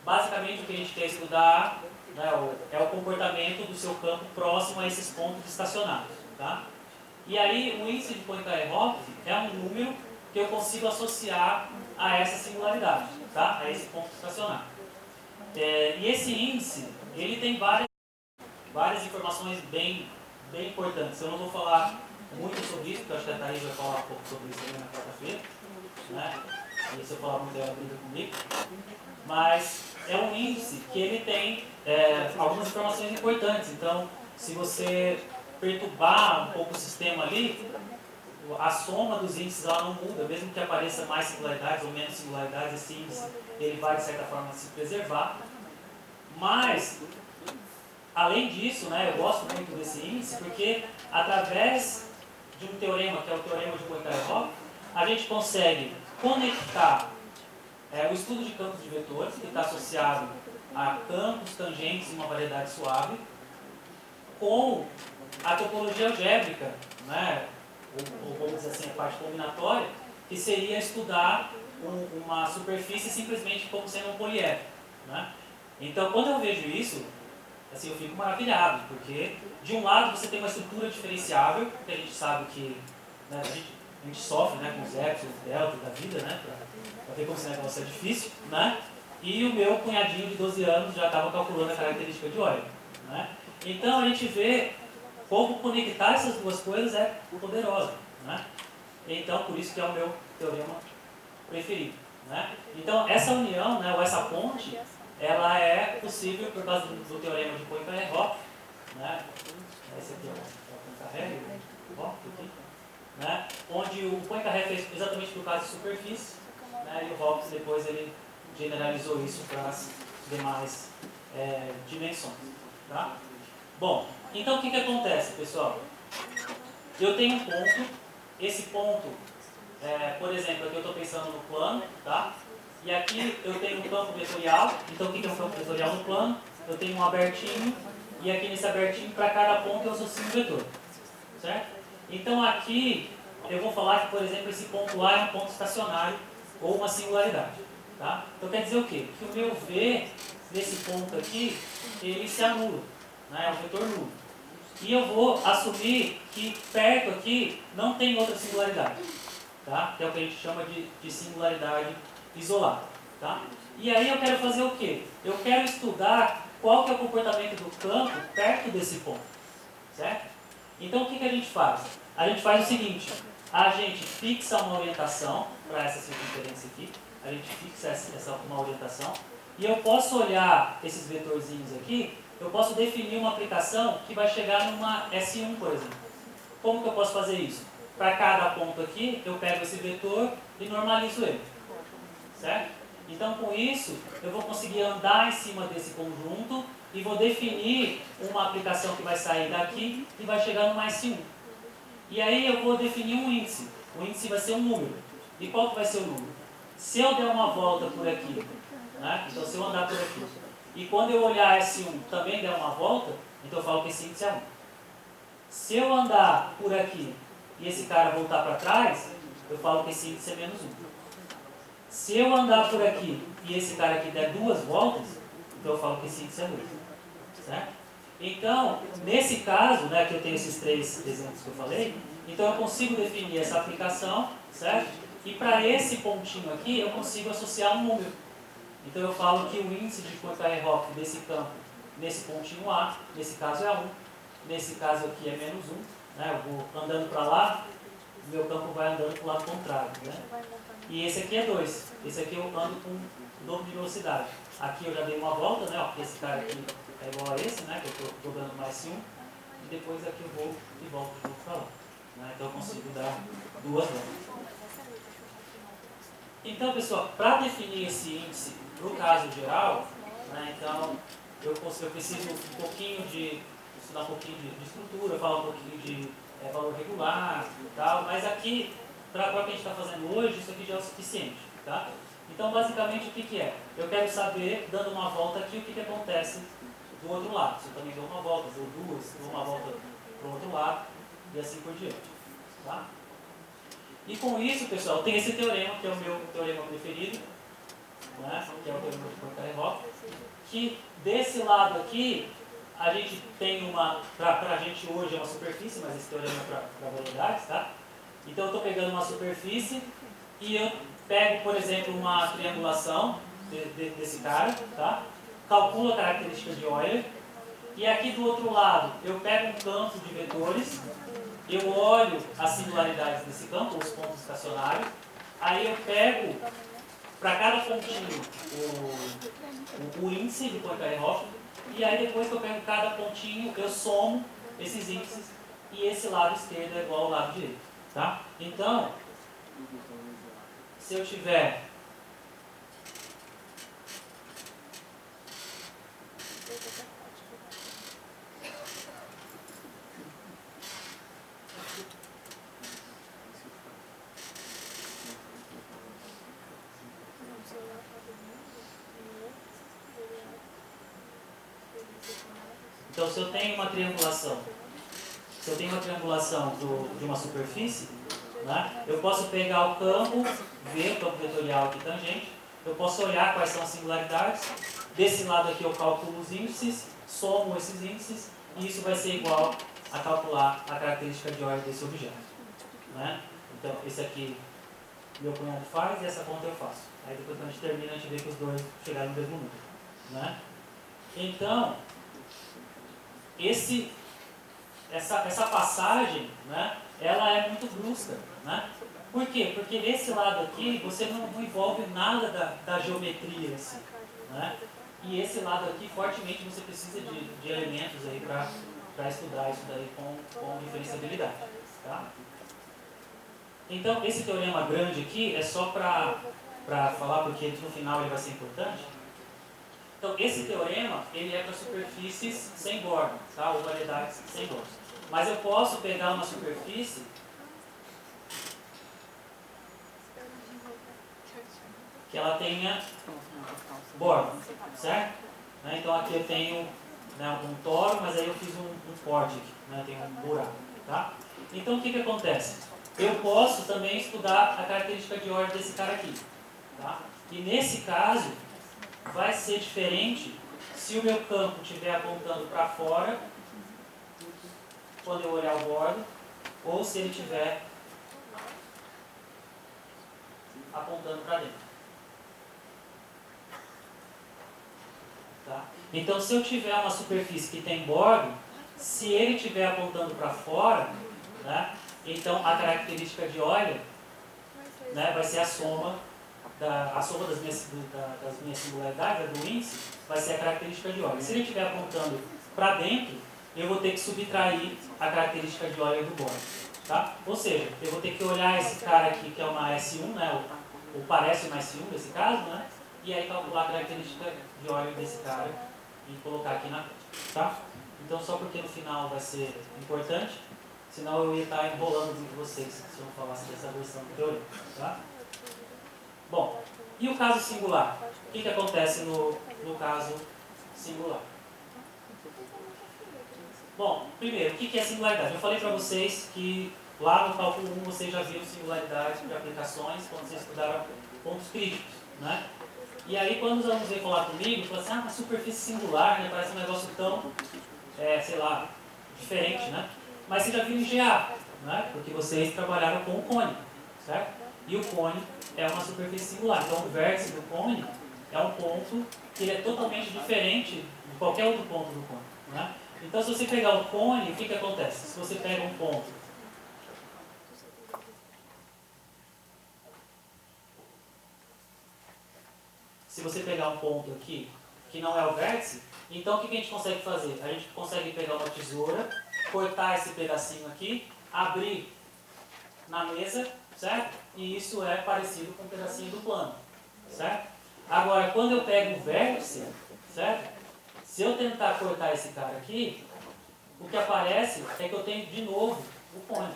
basicamente o que a gente quer estudar, né, é o comportamento do seu campo próximo a esses pontos estacionados. Tá? E aí o índice de Poincaré-Hopf é um número que eu consigo associar a essa singularidade, tá? A esse ponto estacionário. E esse índice, ele tem várias informações bem importantes. Eu não vou falar muito sobre isso, porque eu acho que a Thaís vai falar um pouco sobre isso também na quarta-feira. Né? E se eu falar muito, ela briga comigo. Mas é um índice que ele tem algumas informações importantes. Então, se você perturbar um pouco o sistema ali, a soma dos índices lá não muda, mesmo que apareça mais singularidades ou menos singularidades, esse índice ele vai de certa forma se preservar. Mas, além disso, né, eu gosto muito desse índice porque através de um teorema, que é o teorema de Poincaré-Hopf, a gente consegue conectar o estudo de campos de vetores, que está associado a campos tangentes em uma variedade suave, com a topologia algébrica, né, ou vamos dizer assim, a parte combinatória, que seria estudar uma superfície simplesmente como sendo um poliedro. Né? Então, quando eu vejo isso, assim, eu fico maravilhado, porque de um lado você tem uma estrutura diferenciável, que a gente sabe que, né, a gente sofre, né, com os epsilon, os deltas da vida, né, para ver como esse negócio é difícil, né? E o meu cunhadinho de 12 anos já estava calculando a característica de óleo. Né? Então a gente vê como conectar essas duas coisas é poderoso. Né? Então por isso que é o meu teorema preferido. Né? Então essa união, né, ou essa ponte, ela é possível por causa do teorema de Poincaré-Hopf. Né? Esse aqui é o Poincaré-Hopf, né? Onde o Poincaré fez exatamente por causa de superfície, né? E o Hopf depois ele generalizou isso para as demais dimensões. Tá? Bom, então o que acontece, pessoal? Eu tenho um ponto, esse ponto, por exemplo, aqui eu estou pensando no plano, tá? E aqui eu tenho um campo vetorial. Então o que é um campo vetorial no plano? Eu tenho um abertinho, e aqui nesse abertinho, para cada ponto eu associo um vetor. Certo? Então aqui eu vou falar que, por exemplo, esse ponto A é um ponto estacionário ou uma singularidade. Tá? Então quer dizer o quê? Que o meu V nesse ponto aqui, ele se anula. Né? É um vetor nulo. E eu vou assumir que perto aqui não tem outra singularidade. Tá? Que é o que a gente chama de singularidade isolada. Tá? E aí eu quero fazer o quê? Eu quero estudar qual que é o comportamento do campo perto desse ponto. Certo? Então o que a gente faz? A gente faz o seguinte, a gente fixa uma orientação para essa circunferência aqui, a gente fixa uma orientação, e eu posso olhar esses vetorzinhos aqui, eu posso definir uma aplicação que vai chegar numa S1, por exemplo. Como que eu posso fazer isso? Para cada ponto aqui, eu pego esse vetor e normalizo ele. Certo? Então com isso, eu vou conseguir andar em cima desse conjunto e vou definir uma aplicação que vai sair daqui e vai chegar no S1. E aí eu vou definir um índice. O índice vai ser um número. E qual que vai ser o número? Se eu der uma volta por aqui, né? Então se eu andar por aqui, e quando eu olhar S1 também der uma volta, então eu falo que esse índice é 1. Se eu andar por aqui e esse cara voltar para trás, eu falo que esse índice é menos 1. Se eu andar por aqui e esse cara aqui der 2 voltas, então eu falo que esse índice é 2. Certo? Então, nesse caso, né, que eu tenho esses 3 exemplos que eu falei, então eu consigo definir essa aplicação, certo? E para esse pontinho aqui, eu consigo associar um número. Então eu falo que o índice de Poincaré-Hopf desse campo, nesse pontinho A, nesse caso é 1, nesse caso aqui é menos 1, né? Eu vou andando para lá, o meu campo vai andando para o lado contrário. Né? E esse aqui é 2, esse aqui eu ando com o dobro de velocidade. Aqui eu já dei uma volta, né? Ó, esse cara aqui é igual a esse, né? Que eu estou dando mais 1, e depois aqui eu vou e volto de novo para lá. Né? Então eu consigo dar 2 voltas. Então, pessoal, para definir esse índice no caso geral, né, então eu preciso um pouquinho estudar um pouquinho de estrutura, falar um pouquinho de valor regular e tal, mas aqui, para o que a gente está fazendo hoje, isso aqui já é o suficiente. Tá? Então, basicamente, o que é? Eu quero saber, dando uma volta aqui, o que acontece do outro lado. Se eu também dou uma volta, dou duas, dou uma volta para o outro lado, e assim por diante. Tá? E com isso, pessoal, tem esse teorema, que é o meu teorema preferido, né? Que é o teorema de Poincaré-Roch, que desse lado aqui, a gente tem uma, para a gente hoje é uma superfície, mas esse teorema é para velocidades, tá? Então eu estou pegando uma superfície e eu pego, por exemplo, uma triangulação desse cara, tá? Calculo a característica de Euler, e aqui do outro lado eu pego um campo de vetores, eu olho as singularidades desse campo, os pontos estacionários, aí eu pego para cada pontinho o índice de Poincaré-Roch, e aí depois que eu pego cada pontinho, eu somo esses índices e esse lado esquerdo é igual ao lado direito. Tá? Então, se eu tiver Então, se eu tenho uma triangulação, de uma superfície, né, eu posso pegar o campo, ver o campo vetorial aqui tangente, eu posso olhar quais são as singularidades, desse lado aqui eu calculo os índices, somo esses índices, e isso vai ser igual a calcular a característica de Euler desse objeto. Né? Então, esse aqui meu cunhado faz e essa conta eu faço. Aí depois quando a gente termina, a gente vê que os dois chegaram no mesmo número. Né? Então, essa passagem, né, ela é muito brusca. Né? Por quê? Porque esse lado aqui você não envolve nada da geometria assim, né? E esse lado aqui, fortemente, você precisa de elementos aí para estudar isso daí com diferenciabilidade. Tá? Então, esse teorema grande aqui é só para falar, porque no final ele vai ser importante. Então, esse teorema, ele é para superfícies sem borda, tá? Ou variedades sem borda. Mas eu posso pegar uma superfície que ela tenha borda, certo? Né? Então, aqui eu tenho, né, um toro, mas aí eu fiz um corte aqui, né? Tem um buraco, tá? Então, o que acontece? Eu posso também estudar a característica de Euler desse cara aqui, tá? E nesse caso, vai ser diferente se o meu campo estiver apontando para fora, quando eu olhar o bordo, ou se ele estiver apontando para dentro. Tá? Então, se eu tiver uma superfície que tem bordo, se ele estiver apontando para fora, né, então a característica de Euler, né, vai ser a soma das minhas singularidades, do índice, vai ser a característica de Euler. Se ele estiver apontando para dentro, eu vou ter que subtrair a característica de Euler do bordo. Tá? Ou seja, eu vou ter que olhar esse cara aqui, que é uma S1, né, ou parece uma S1 nesse caso, né, e aí calcular a característica de Euler desse cara e colocar aqui na frente. Tá? Então, só porque no final vai ser importante, senão eu ia estar enrolando muito vocês se eu não falasse dessa versão do teorema. Tá? Bom, e o caso singular? O que acontece no caso singular? Bom, primeiro, o que é singularidade? Eu falei para vocês que lá no cálculo 1 vocês já viram singularidade de aplicações quando vocês estudaram pontos críticos. Né? E aí quando os alunos vêm falar comigo, falam assim, uma superfície singular, né? Parece um negócio tão, sei lá, diferente, né? Mas vocês já viram em GA, né? Porque vocês trabalharam com o cone, certo? E o cone é uma superfície singular. Então o vértice do cone é um ponto que ele é totalmente diferente de qualquer outro ponto do cone. Né? Então se você pegar o cone, o que acontece? Se você pega um ponto aqui que não é o vértice, então o que a gente consegue fazer? A gente consegue pegar uma tesoura, cortar esse pedacinho aqui, abrir na mesa, certo? E isso é parecido com um pedacinho do plano, certo? Agora, quando eu pego o vértice, certo? Se eu tentar cortar esse cara aqui, o que aparece é que eu tenho de novo o cone,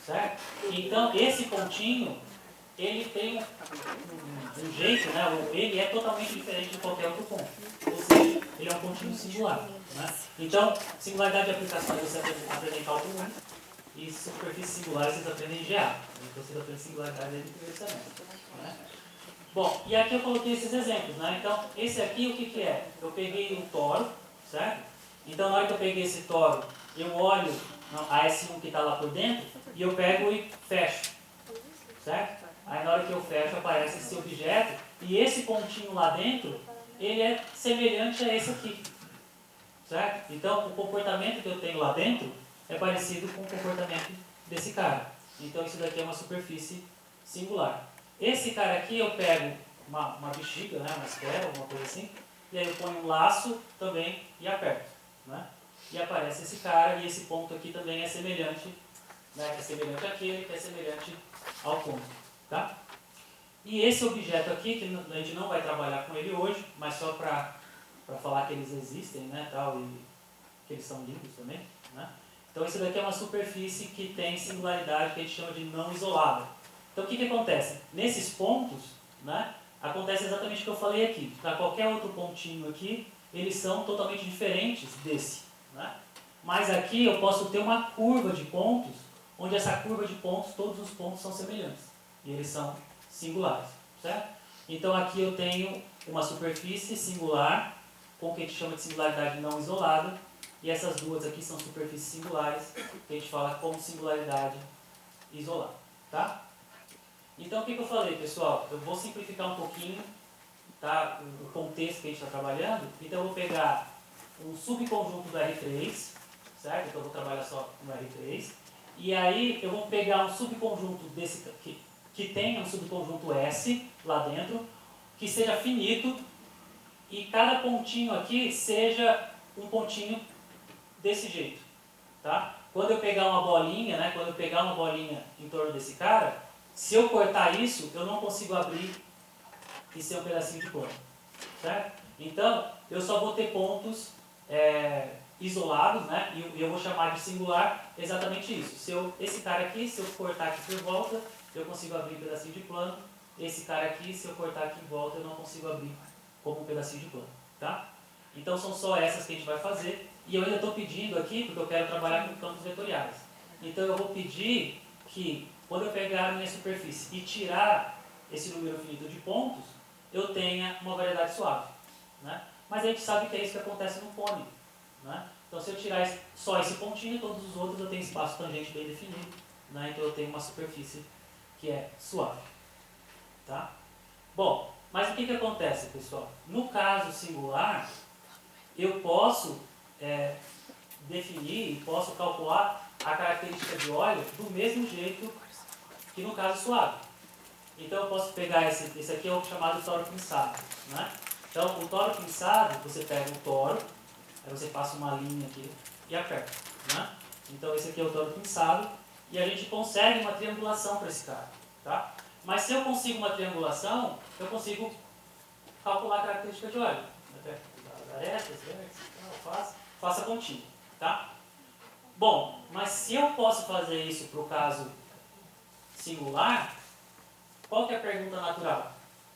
certo? Então, esse pontinho ele tem um jeito, né? Ele é totalmente diferente de qualquer outro ponto. Ou seja, ele é um pontinho singular. Né? Então, singularidade de aplicações você aprende em cálculo 1 e superfície singular vocês aprendem em GA. Então vocês aprendem singularidade desde o primeiro semestre. Né? Bom, e aqui eu coloquei esses exemplos. Né? Então, esse aqui o que é? Eu peguei um toro, certo? Então, na hora que eu peguei esse toro, eu olho a S1 que está lá por dentro e eu pego e fecho. Certo? Aí na hora que eu fecho aparece esse objeto e esse pontinho lá dentro, ele é semelhante a esse aqui. Certo? Então o comportamento que eu tenho lá dentro é parecido com o comportamento desse cara. Então isso daqui é uma superfície singular. Esse cara aqui eu pego uma bexiga, né, uma esfera, alguma coisa assim, e aí eu ponho um laço também e aperto. Né? E aparece esse cara e esse ponto aqui também é semelhante, né, que é semelhante àquele, que é semelhante ao ponto. Tá? E esse objeto aqui, que a gente não vai trabalhar com ele hoje, mas só para falar que eles existem, né, tal, e que eles são lindos também. Né? Então isso daqui é uma superfície que tem singularidade que a gente chama de não isolada. Então o que acontece? Nesses pontos, né, acontece exatamente o que eu falei aqui. Para qualquer outro pontinho aqui, eles são totalmente diferentes desse. Né? Mas aqui eu posso ter uma curva de pontos, onde essa curva de pontos, todos os pontos são semelhantes. E eles são singulares, certo? Então aqui eu tenho uma superfície singular, com o que a gente chama de singularidade não isolada, e essas duas aqui são superfícies singulares, que a gente fala como singularidade isolada, tá? Então o que eu falei, pessoal? Eu vou simplificar um pouquinho, tá, o contexto que a gente está trabalhando. Então eu vou pegar um subconjunto do R3, certo? Então eu vou trabalhar só no R3, e aí eu vou pegar um subconjunto desse aqui, que tenha um subconjunto S lá dentro, que seja finito, e cada pontinho aqui seja um pontinho desse jeito. Tá? Quando eu pegar uma bolinha, né, quando eu pegar uma bolinha em torno desse cara, se eu cortar isso, eu não consigo abrir e ser um pedacinho de plano. Certo? Então, eu só vou ter pontos isolados, né, e eu vou chamar de singular exatamente isso. Esse cara aqui, se eu cortar aqui por volta, eu consigo abrir um pedacinho de plano. Esse cara aqui, se eu cortar aqui em volta, eu não consigo abrir como um pedacinho de plano. Tá? Então são só essas que a gente vai fazer. E eu ainda estou pedindo aqui, porque eu quero trabalhar com campos vetoriais. Então eu vou pedir que, quando eu pegar a minha superfície e tirar esse número finito de pontos, eu tenha uma variedade suave. Né? Mas a gente sabe que é isso que acontece no cone. Né? Então se eu tirar só esse pontinho, todos os outros eu tenho espaço tangente bem definido. Né? Então eu tenho uma superfície que é suave. Tá? Bom, mas o que acontece, pessoal? No caso singular, eu posso definir e posso calcular a característica de óleo do mesmo jeito que no caso suave. Então eu posso pegar esse aqui é o chamado toro pinçado. Né? Então o toro pinçado, você pega o toro, aí você passa uma linha aqui e aperta. Né? Então esse aqui é o toro pinçado e a gente consegue uma triangulação para esse cara. Tá? Mas se eu consigo uma triangulação, eu consigo calcular a característica de óleo. Arestas, faça contínuo. Tá? Bom, mas se eu posso fazer isso para o caso singular, qual que é a pergunta natural?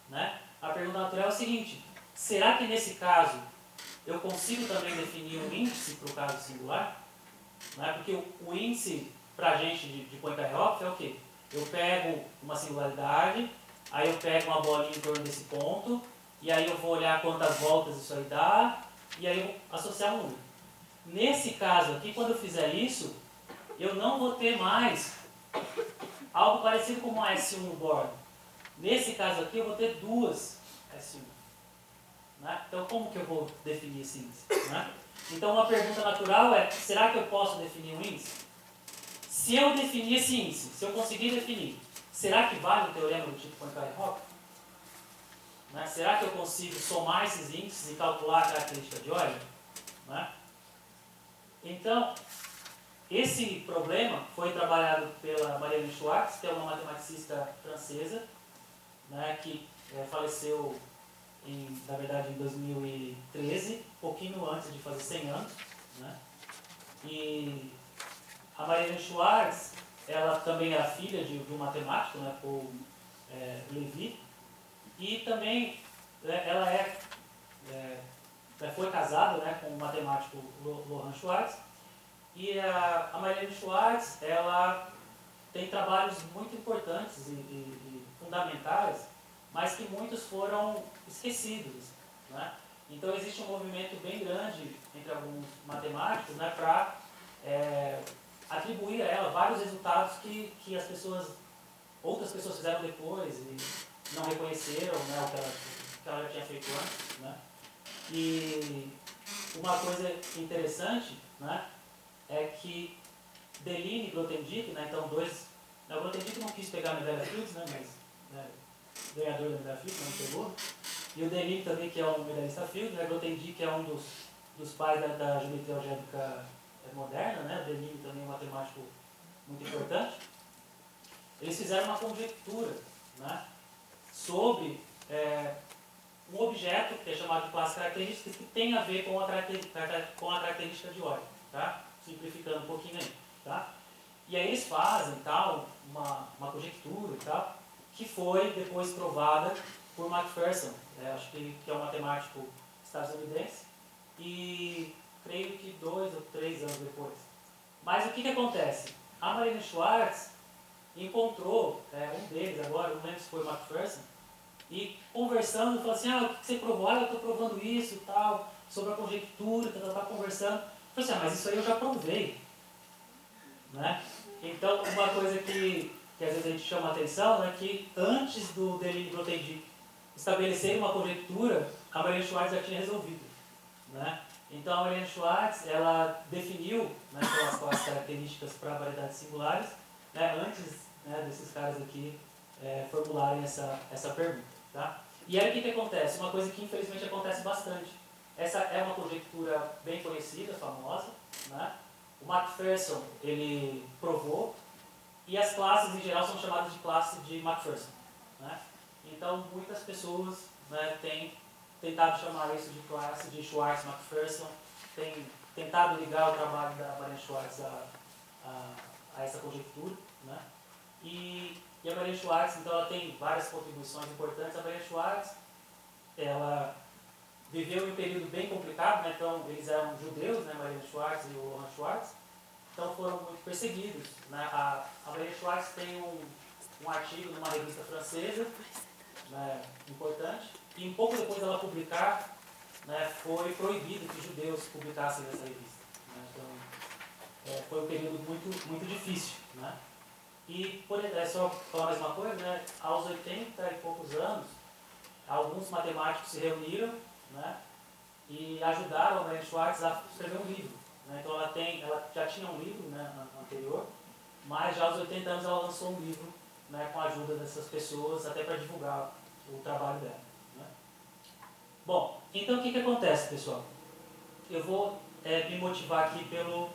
Né? A pergunta natural é o seguinte: será que nesse caso eu consigo também definir um índice para o caso singular? Né? Porque o índice para a gente de Poincare-Hopf é o quê? Eu pego uma singularidade, aí eu pego uma bolinha em torno desse ponto, e aí eu vou olhar quantas voltas isso aí dá, e aí eu vou associar um número. Nesse caso aqui, quando eu fizer isso, eu não vou ter mais algo parecido com uma S1 no bordo. Nesse caso aqui, eu vou ter duas S1. Né? Então, como que eu vou definir esse índice? Né? Então, uma pergunta natural é: será que eu posso definir um índice? Se eu definir esse índice, se eu conseguir definir, será que vale o teorema do tipo Poincare-Hopf? Né? Será que eu consigo somar esses índices e calcular a característica de óleo? Né? Então, esse problema foi trabalhado pela Marianne Schwartz, que é uma matematicista francesa, né, que faleceu, na verdade, em 2013, pouquinho antes de fazer 100 anos. Né? E a Marianne Schwartz, ela também era filha de um matemático, né, Paul Levi. E também ela foi casada, né, com o matemático Lohan Schwartz. E a Marianne Schwartz, ela tem trabalhos muito importantes e fundamentais, mas que muitos foram esquecidos, né? Então existe um movimento bem grande entre alguns matemáticos, né, para atribuir a ela vários resultados que outras pessoas fizeram depois e não reconheceram, né, o que ela já tinha feito antes, né? E uma coisa interessante, né, é que Deligne e Grothendieck, né, então o Grothendieck não quis pegar a medalha Fields, né, mas ganhador da medalha Fields, não pegou. E o Deligne também, que é um medalhista Fields, né, Grothendieck é um dos pais da geometria algébrica moderna, né, o Deligne também é um matemático muito importante. Eles fizeram uma conjectura, né, sobre um objeto que é chamado de classes características que tem a ver com a característica de ordem, tá? Simplificando um pouquinho aí, tá? E aí eles fazem tal, uma conjectura e tal, que foi depois provada por McPherson, acho que é um matemático estadunidense, e creio que 2 ou 3 anos depois. Mas o que acontece? A Marianne Schwartz encontrou um deles agora, não lembro se foi o McPherson, e conversando, falou assim, o que você provou? Eu estou provando isso e tal, sobre a conjectura, tá conversando. Eu falei assim, mas isso aí eu já provei. Né? Então, uma coisa que às vezes a gente chama a atenção é que antes do Deligne e Grothendieck estabelecerem uma conjectura, a Marianne Schwartz já tinha resolvido. Né? Então, a Marianne Schwartz, ela definiu, né, as características para variedades singulares, né, antes, né, desses caras aqui formularem essa pergunta. Tá? E aí o que acontece? Uma coisa que infelizmente acontece bastante. Essa é uma conjectura bem conhecida, famosa, né? O McPherson, ele provou, e as classes em geral são chamadas de classe de McPherson. Né? Então muitas pessoas, né, têm tentado chamar isso de classe de Schwartz-McPherson, têm tentado ligar o trabalho da Marianne Schwartz a essa conjectura. Né? E a Marianne Schwartz, então, ela tem várias contribuições importantes. A Marianne Schwartz, ela viveu em um período bem complicado, né? Então eles eram judeus, né? Marianne Schwartz e o Lohan Schwartz, então foram muito perseguidos. Né? A Marianne Schwartz tem um artigo numa revista francesa, né, importante, e um pouco depois dela publicar, né, foi proibido que judeus publicassem nessa revista. Né? Então foi um período muito, muito difícil. Né? E, só falar mais uma coisa, né? Aos 80 e poucos anos, alguns matemáticos se reuniram, né, e ajudaram a Marianne Schwartz a escrever um livro. Né? Então ela já tinha um livro, né, anterior, mas já aos 80 anos ela lançou um livro, né, com a ajuda dessas pessoas, até para divulgar o trabalho dela. Né? Bom, então o que acontece, pessoal? Eu vou me motivar aqui pelo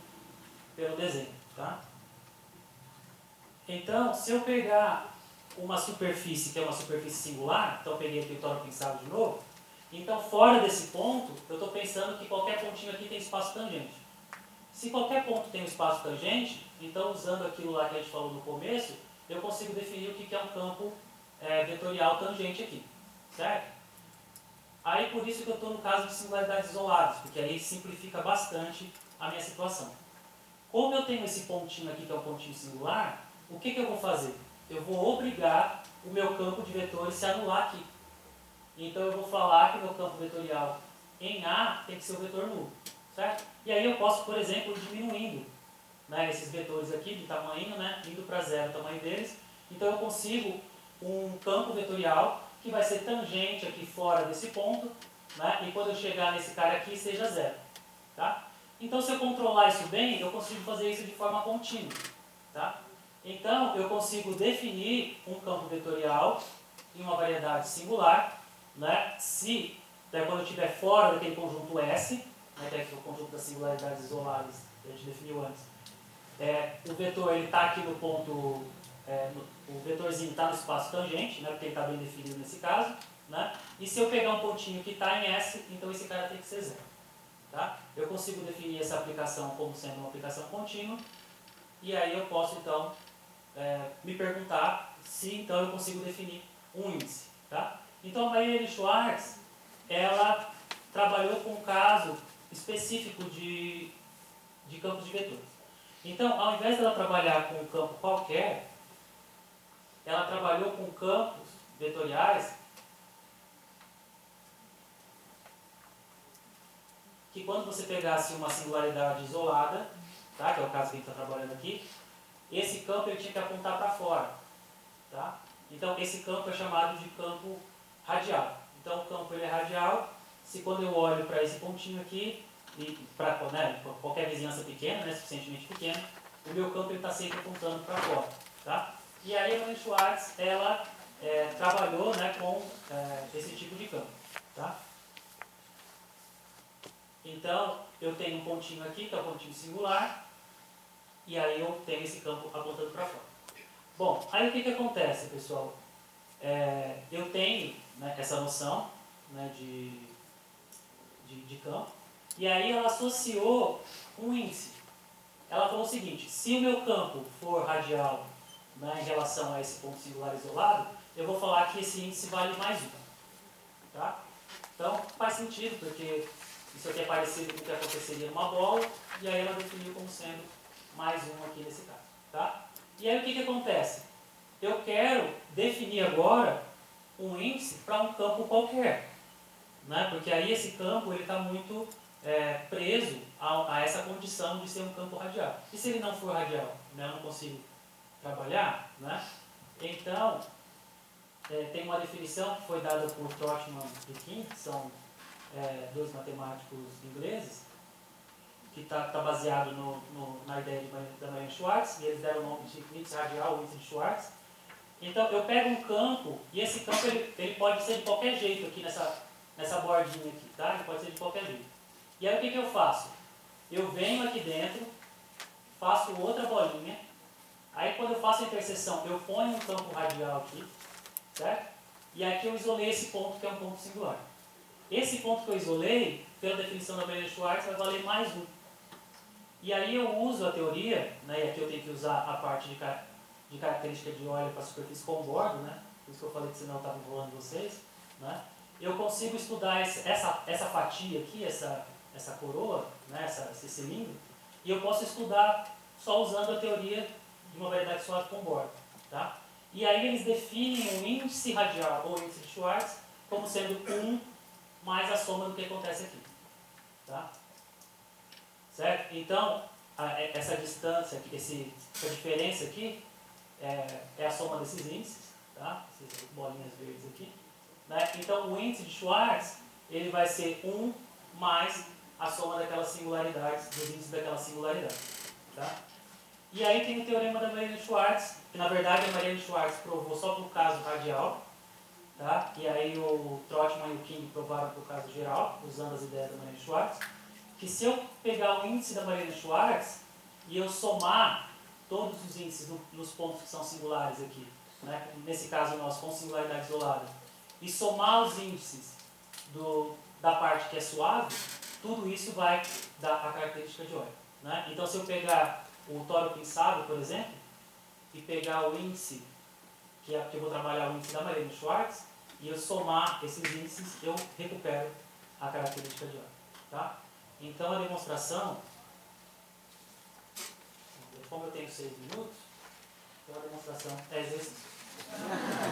desenho. Tá? Então, se eu pegar uma superfície que é uma superfície singular, então eu peguei aqui o tórax pensado de novo, então fora desse ponto, eu estou pensando que qualquer pontinho aqui tem espaço tangente. Se qualquer ponto tem um espaço tangente, então usando aquilo lá que a gente falou no começo, eu consigo definir o que é um campo vetorial tangente aqui. Certo? Aí por isso que eu estou no caso de singularidades isoladas, porque aí simplifica bastante a minha situação. Como eu tenho esse pontinho aqui, que é um pontinho singular, o que eu vou fazer? Eu vou obrigar o meu campo de vetores se anular aqui. Então eu vou falar que o meu campo vetorial em A tem que ser o vetor nulo. Certo? E aí eu posso, por exemplo, ir diminuindo, né, esses vetores aqui de tamanho, né, indo para zero o tamanho deles. Então eu consigo um campo vetorial que vai ser tangente aqui fora desse ponto, né, e quando eu chegar nesse cara aqui seja zero. Tá? Então, se eu controlar isso bem, eu consigo fazer isso de forma contínua. Tá? Então, eu consigo definir um campo vetorial em uma variedade singular, né, se, quando eu estiver fora daquele conjunto S, né, que é o conjunto das singularidades isoladas que a gente definiu antes, o vetor está aqui no ponto, o vetorzinho está no espaço tangente, né, porque ele está bem definido nesse caso, né, e se eu pegar um pontinho que está em S, então esse cara tem que ser zero. Tá? Eu consigo definir essa aplicação como sendo uma aplicação contínua, e aí eu posso então me perguntar, se então eu consigo definir um índice. Tá? Então a Maria Schwartz, ela trabalhou com um caso específico de campos de vetores. Então, ao invés de ela trabalhar com um campo qualquer, ela trabalhou com campos vetoriais que, quando você pegasse uma singularidade isolada, tá, que é o caso que a gente está trabalhando aqui, esse campo ele tinha que apontar para fora. Tá? Então, esse campo é chamado de campo radial. Então, o campo ele é radial se, quando eu olho para esse pontinho aqui, e para, né, qualquer vizinhança pequena, né, suficientemente pequena, o meu campo está sempre apontando para fora. Tá? E aí a Maria Schwartz, ela trabalhou, né, com esse tipo de campo. Tá? Então, eu tenho um pontinho aqui, que é o pontinho singular, e aí eu tenho esse campo apontando para fora. Bom, aí o que acontece, pessoal? Eu tenho, né, essa noção, né, de campo, e aí ela associou um índice. Ela falou o seguinte: se o meu campo for radial, né, em relação a esse ponto singular isolado, eu vou falar que esse índice vale mais 1. Tá? Então faz sentido, porque isso aqui é parecido com o que aconteceria numa bola, e aí ela definiu como sendo mais 1 aqui nesse caso. Tá? E aí o que acontece? Eu quero definir agora um índice para um campo qualquer. Né? Porque aí esse campo está muito preso a essa condição de ser um campo radial. E se ele não for radial, né, eu não consigo trabalhar? Né? Então, tem uma definição que foi dada por Trotman e King, que são dois matemáticos ingleses, que está baseado na ideia da Maria Schwartz, e eles deram o nome de índice radial, o índice de Schwartz. Então, eu pego um campo, e esse campo ele pode ser de qualquer jeito aqui nessa bordinha aqui, tá? Ele pode ser de qualquer jeito. E aí o que eu faço? Eu venho aqui dentro, faço outra bolinha, aí quando eu faço a interseção, eu ponho um campo radial aqui, certo? E aqui eu isolei esse ponto, que é um ponto singular. Esse ponto que eu isolei, pela definição da Maria Schwartz, vai valer mais 1. E aí eu uso a teoria, né, e aqui eu tenho que usar a parte de característica de óleo para a superfície com bordo, né? Por isso que eu falei que senão eu estava enrolando vocês, né? Eu consigo estudar essa fatia aqui, essa coroa, né, esse cilindro, e eu posso estudar só usando a teoria de uma variedade suave com bordo. Tá? E aí eles definem o índice radial, ou índice de Schwartz, como sendo 1 mais a soma do que acontece aqui. Tá? Certo? Então, essa distância, essa diferença aqui, é a soma desses índices, tá? Essas bolinhas verdes aqui. Né? Então, o índice de Schwartz ele vai ser 1 mais a soma daquelas singularidades, dos índices daquela singularidade. Tá? E aí tem o teorema da Mariani-Schwartz, que na verdade a Mariani-Schwartz provou só para o caso radial, tá? E aí o Trotman e o King provaram para o caso geral, usando as ideias da Mariani-Schwartz, que se eu pegar o índice da Mariani-Schwartz e eu somar todos os índices nos pontos que são singulares aqui, né? Nesse caso nosso, com singularidade isolada, e somar os índices da parte que é suave, tudo isso vai dar a característica de óleo. Né? Então, se eu pegar o tório pinçado, por exemplo, e pegar o índice, que eu vou trabalhar o índice da Mariani-Schwartz, e eu somar esses índices, eu recupero a característica de óleo. Tá? Então, a demonstração, como eu tenho 6 minutos, então a demonstração é exercício.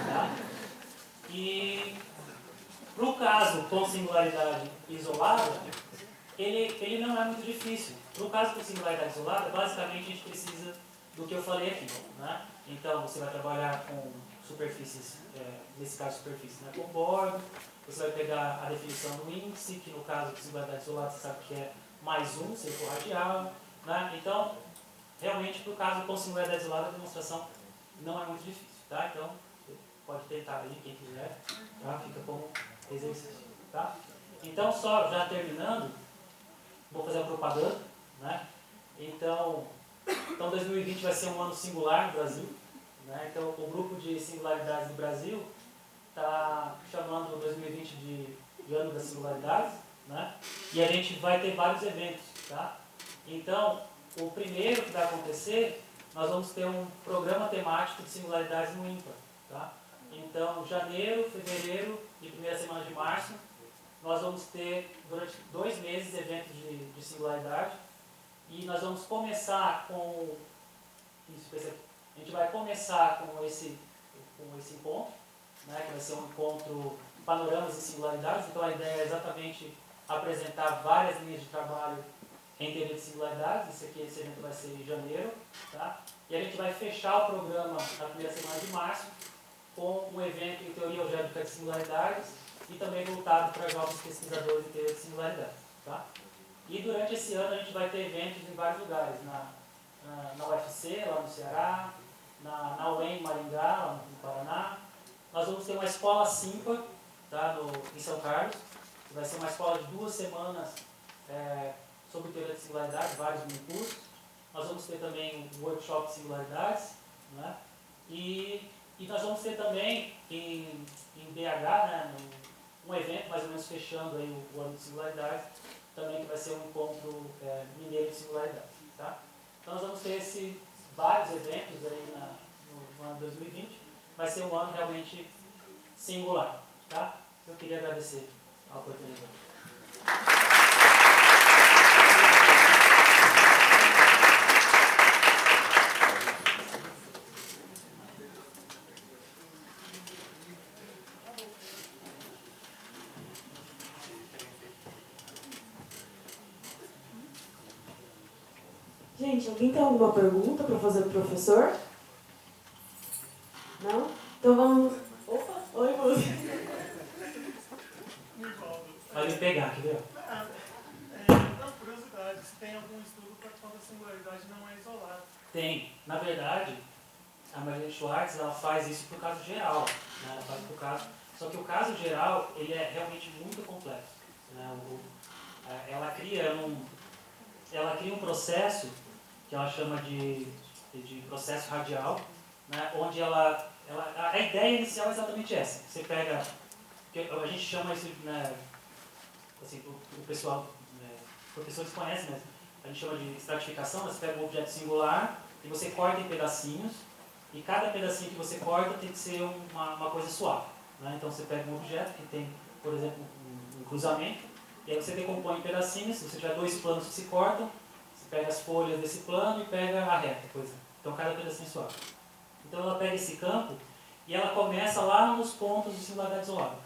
Tá? E para o caso com singularidade isolada, ele não é muito difícil. Para o caso com singularidade isolada, basicamente a gente precisa do que eu falei aqui. Né? Então você vai trabalhar com superfícies, nesse caso superfície, né, com bordo, você vai pegar a definição do índice, que no caso de singularidade isolada você sabe que é mais 1, se for radial. Né? Então, realmente para o caso com singularidade isolada, a demonstração não é muito difícil. Tá? Então, pode tentar aí, quem quiser, tá? Fica como exercício. Tá? Então, só já terminando, vou fazer a propaganda. Né? Então 2020 vai ser um ano singular no Brasil. Né? Então, o grupo de singularidades do Brasil está chamando 2020 de ano das singularidades. Né? E a gente vai ter vários eventos. Tá? Então, o primeiro que vai acontecer nós vamos ter um programa temático de singularidades no IMPA. Tá? Então, janeiro, fevereiro e primeira semana de março, nós vamos ter, durante 2 meses, eventos de singularidade. E nós vamos começar com... A gente vai começar com esse encontro, né, que vai ser um encontro panoramas e singularidades. Então, a ideia é exatamente apresentar várias linhas de trabalho em teoria de singularidades. Esse evento vai ser em janeiro. Tá? E a gente vai fechar o programa na primeira semana de março com um evento em teoria algébrica de singularidades e também voltado para jovens pesquisadores em teoria de singularidades. Tá? E durante esse ano a gente vai ter eventos em vários lugares, na UFC, lá no Ceará, na UEM, Maringá, lá no Paraná. Nós vamos ter uma escola SIMPA, tá, em São Carlos, que vai ser uma escola de 2 semanas sobre teoria de singularidade, vários mini-cursos. Nós vamos ter também um workshop de singularidades, né? E nós vamos ter também em BH, né, um evento mais ou menos fechando aí o ano de singularidades, também que vai ser um encontro mineiro de singularidades. Tá? Então nós vamos ter vários eventos aí no ano 2020. Vai ser um ano realmente singular. Tá? Eu queria agradecer a oportunidade. Gente, alguém tem alguma pergunta para fazer para o professor? Não? Então vamos... Opa! Oi, moça! Vai me pegar, quer ver? Uma curiosidade, se tem algum estudo para quando a singularidade não é isolada? Tem. Na verdade, a Marlene Schwartz ela faz isso por caso geral. Né? Ela faz por caso... Só que o caso geral ele é realmente muito complexo. Né? Ela cria um processo que ela chama de processo radial, né? Onde a ideia inicial é exatamente essa. Você pega, a gente chama isso, né, assim, o pessoal, né, professores conhecem, mas a gente chama de estratificação. Você pega um objeto singular e você corta em pedacinhos, e cada pedacinho que você corta tem que ser uma coisa suave. Né? Então você pega um objeto que tem, por exemplo, um cruzamento, e aí você decompõe em pedacinhos. Se você tiver 2 planos que se cortam, pega as folhas desse plano e pega a reta, por exemplo. Então cada pedacinho é suave. Então ela pega esse campo e ela começa lá nos pontos de singularidade isolada.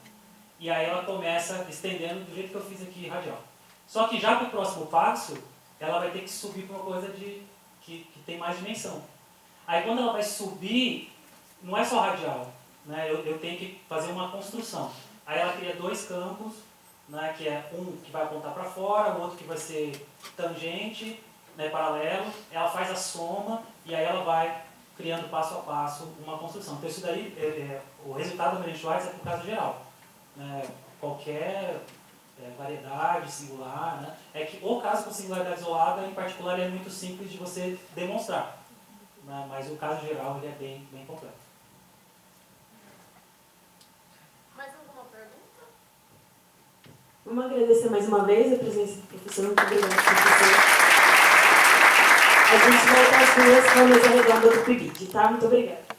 E aí ela começa estendendo do jeito que eu fiz aqui, radial. Só que já para o próximo passo, ela vai ter que subir para uma coisa que tem mais dimensão. Aí quando ela vai subir, não é só radial, né? Eu tenho que fazer uma construção. Aí ela cria 2 campos, né? Que é um que vai apontar para fora, o outro que vai ser tangente, né, paralelo. Ela faz a soma e aí ela vai criando passo a passo uma construção. Então isso daí, o resultado da Marlene Schwartz é por caso geral. Né, qualquer variedade singular, né, é que o caso com singularidade isolada, em particular, é muito simples de você demonstrar. Né, mas o caso geral ele é bem complexo. Mais alguma pergunta? Vamos agradecer mais uma vez a presença do professor. Muito obrigada, professor. A gente volta às 2 com a mesa redonda do PIBID, tá? Muito obrigada.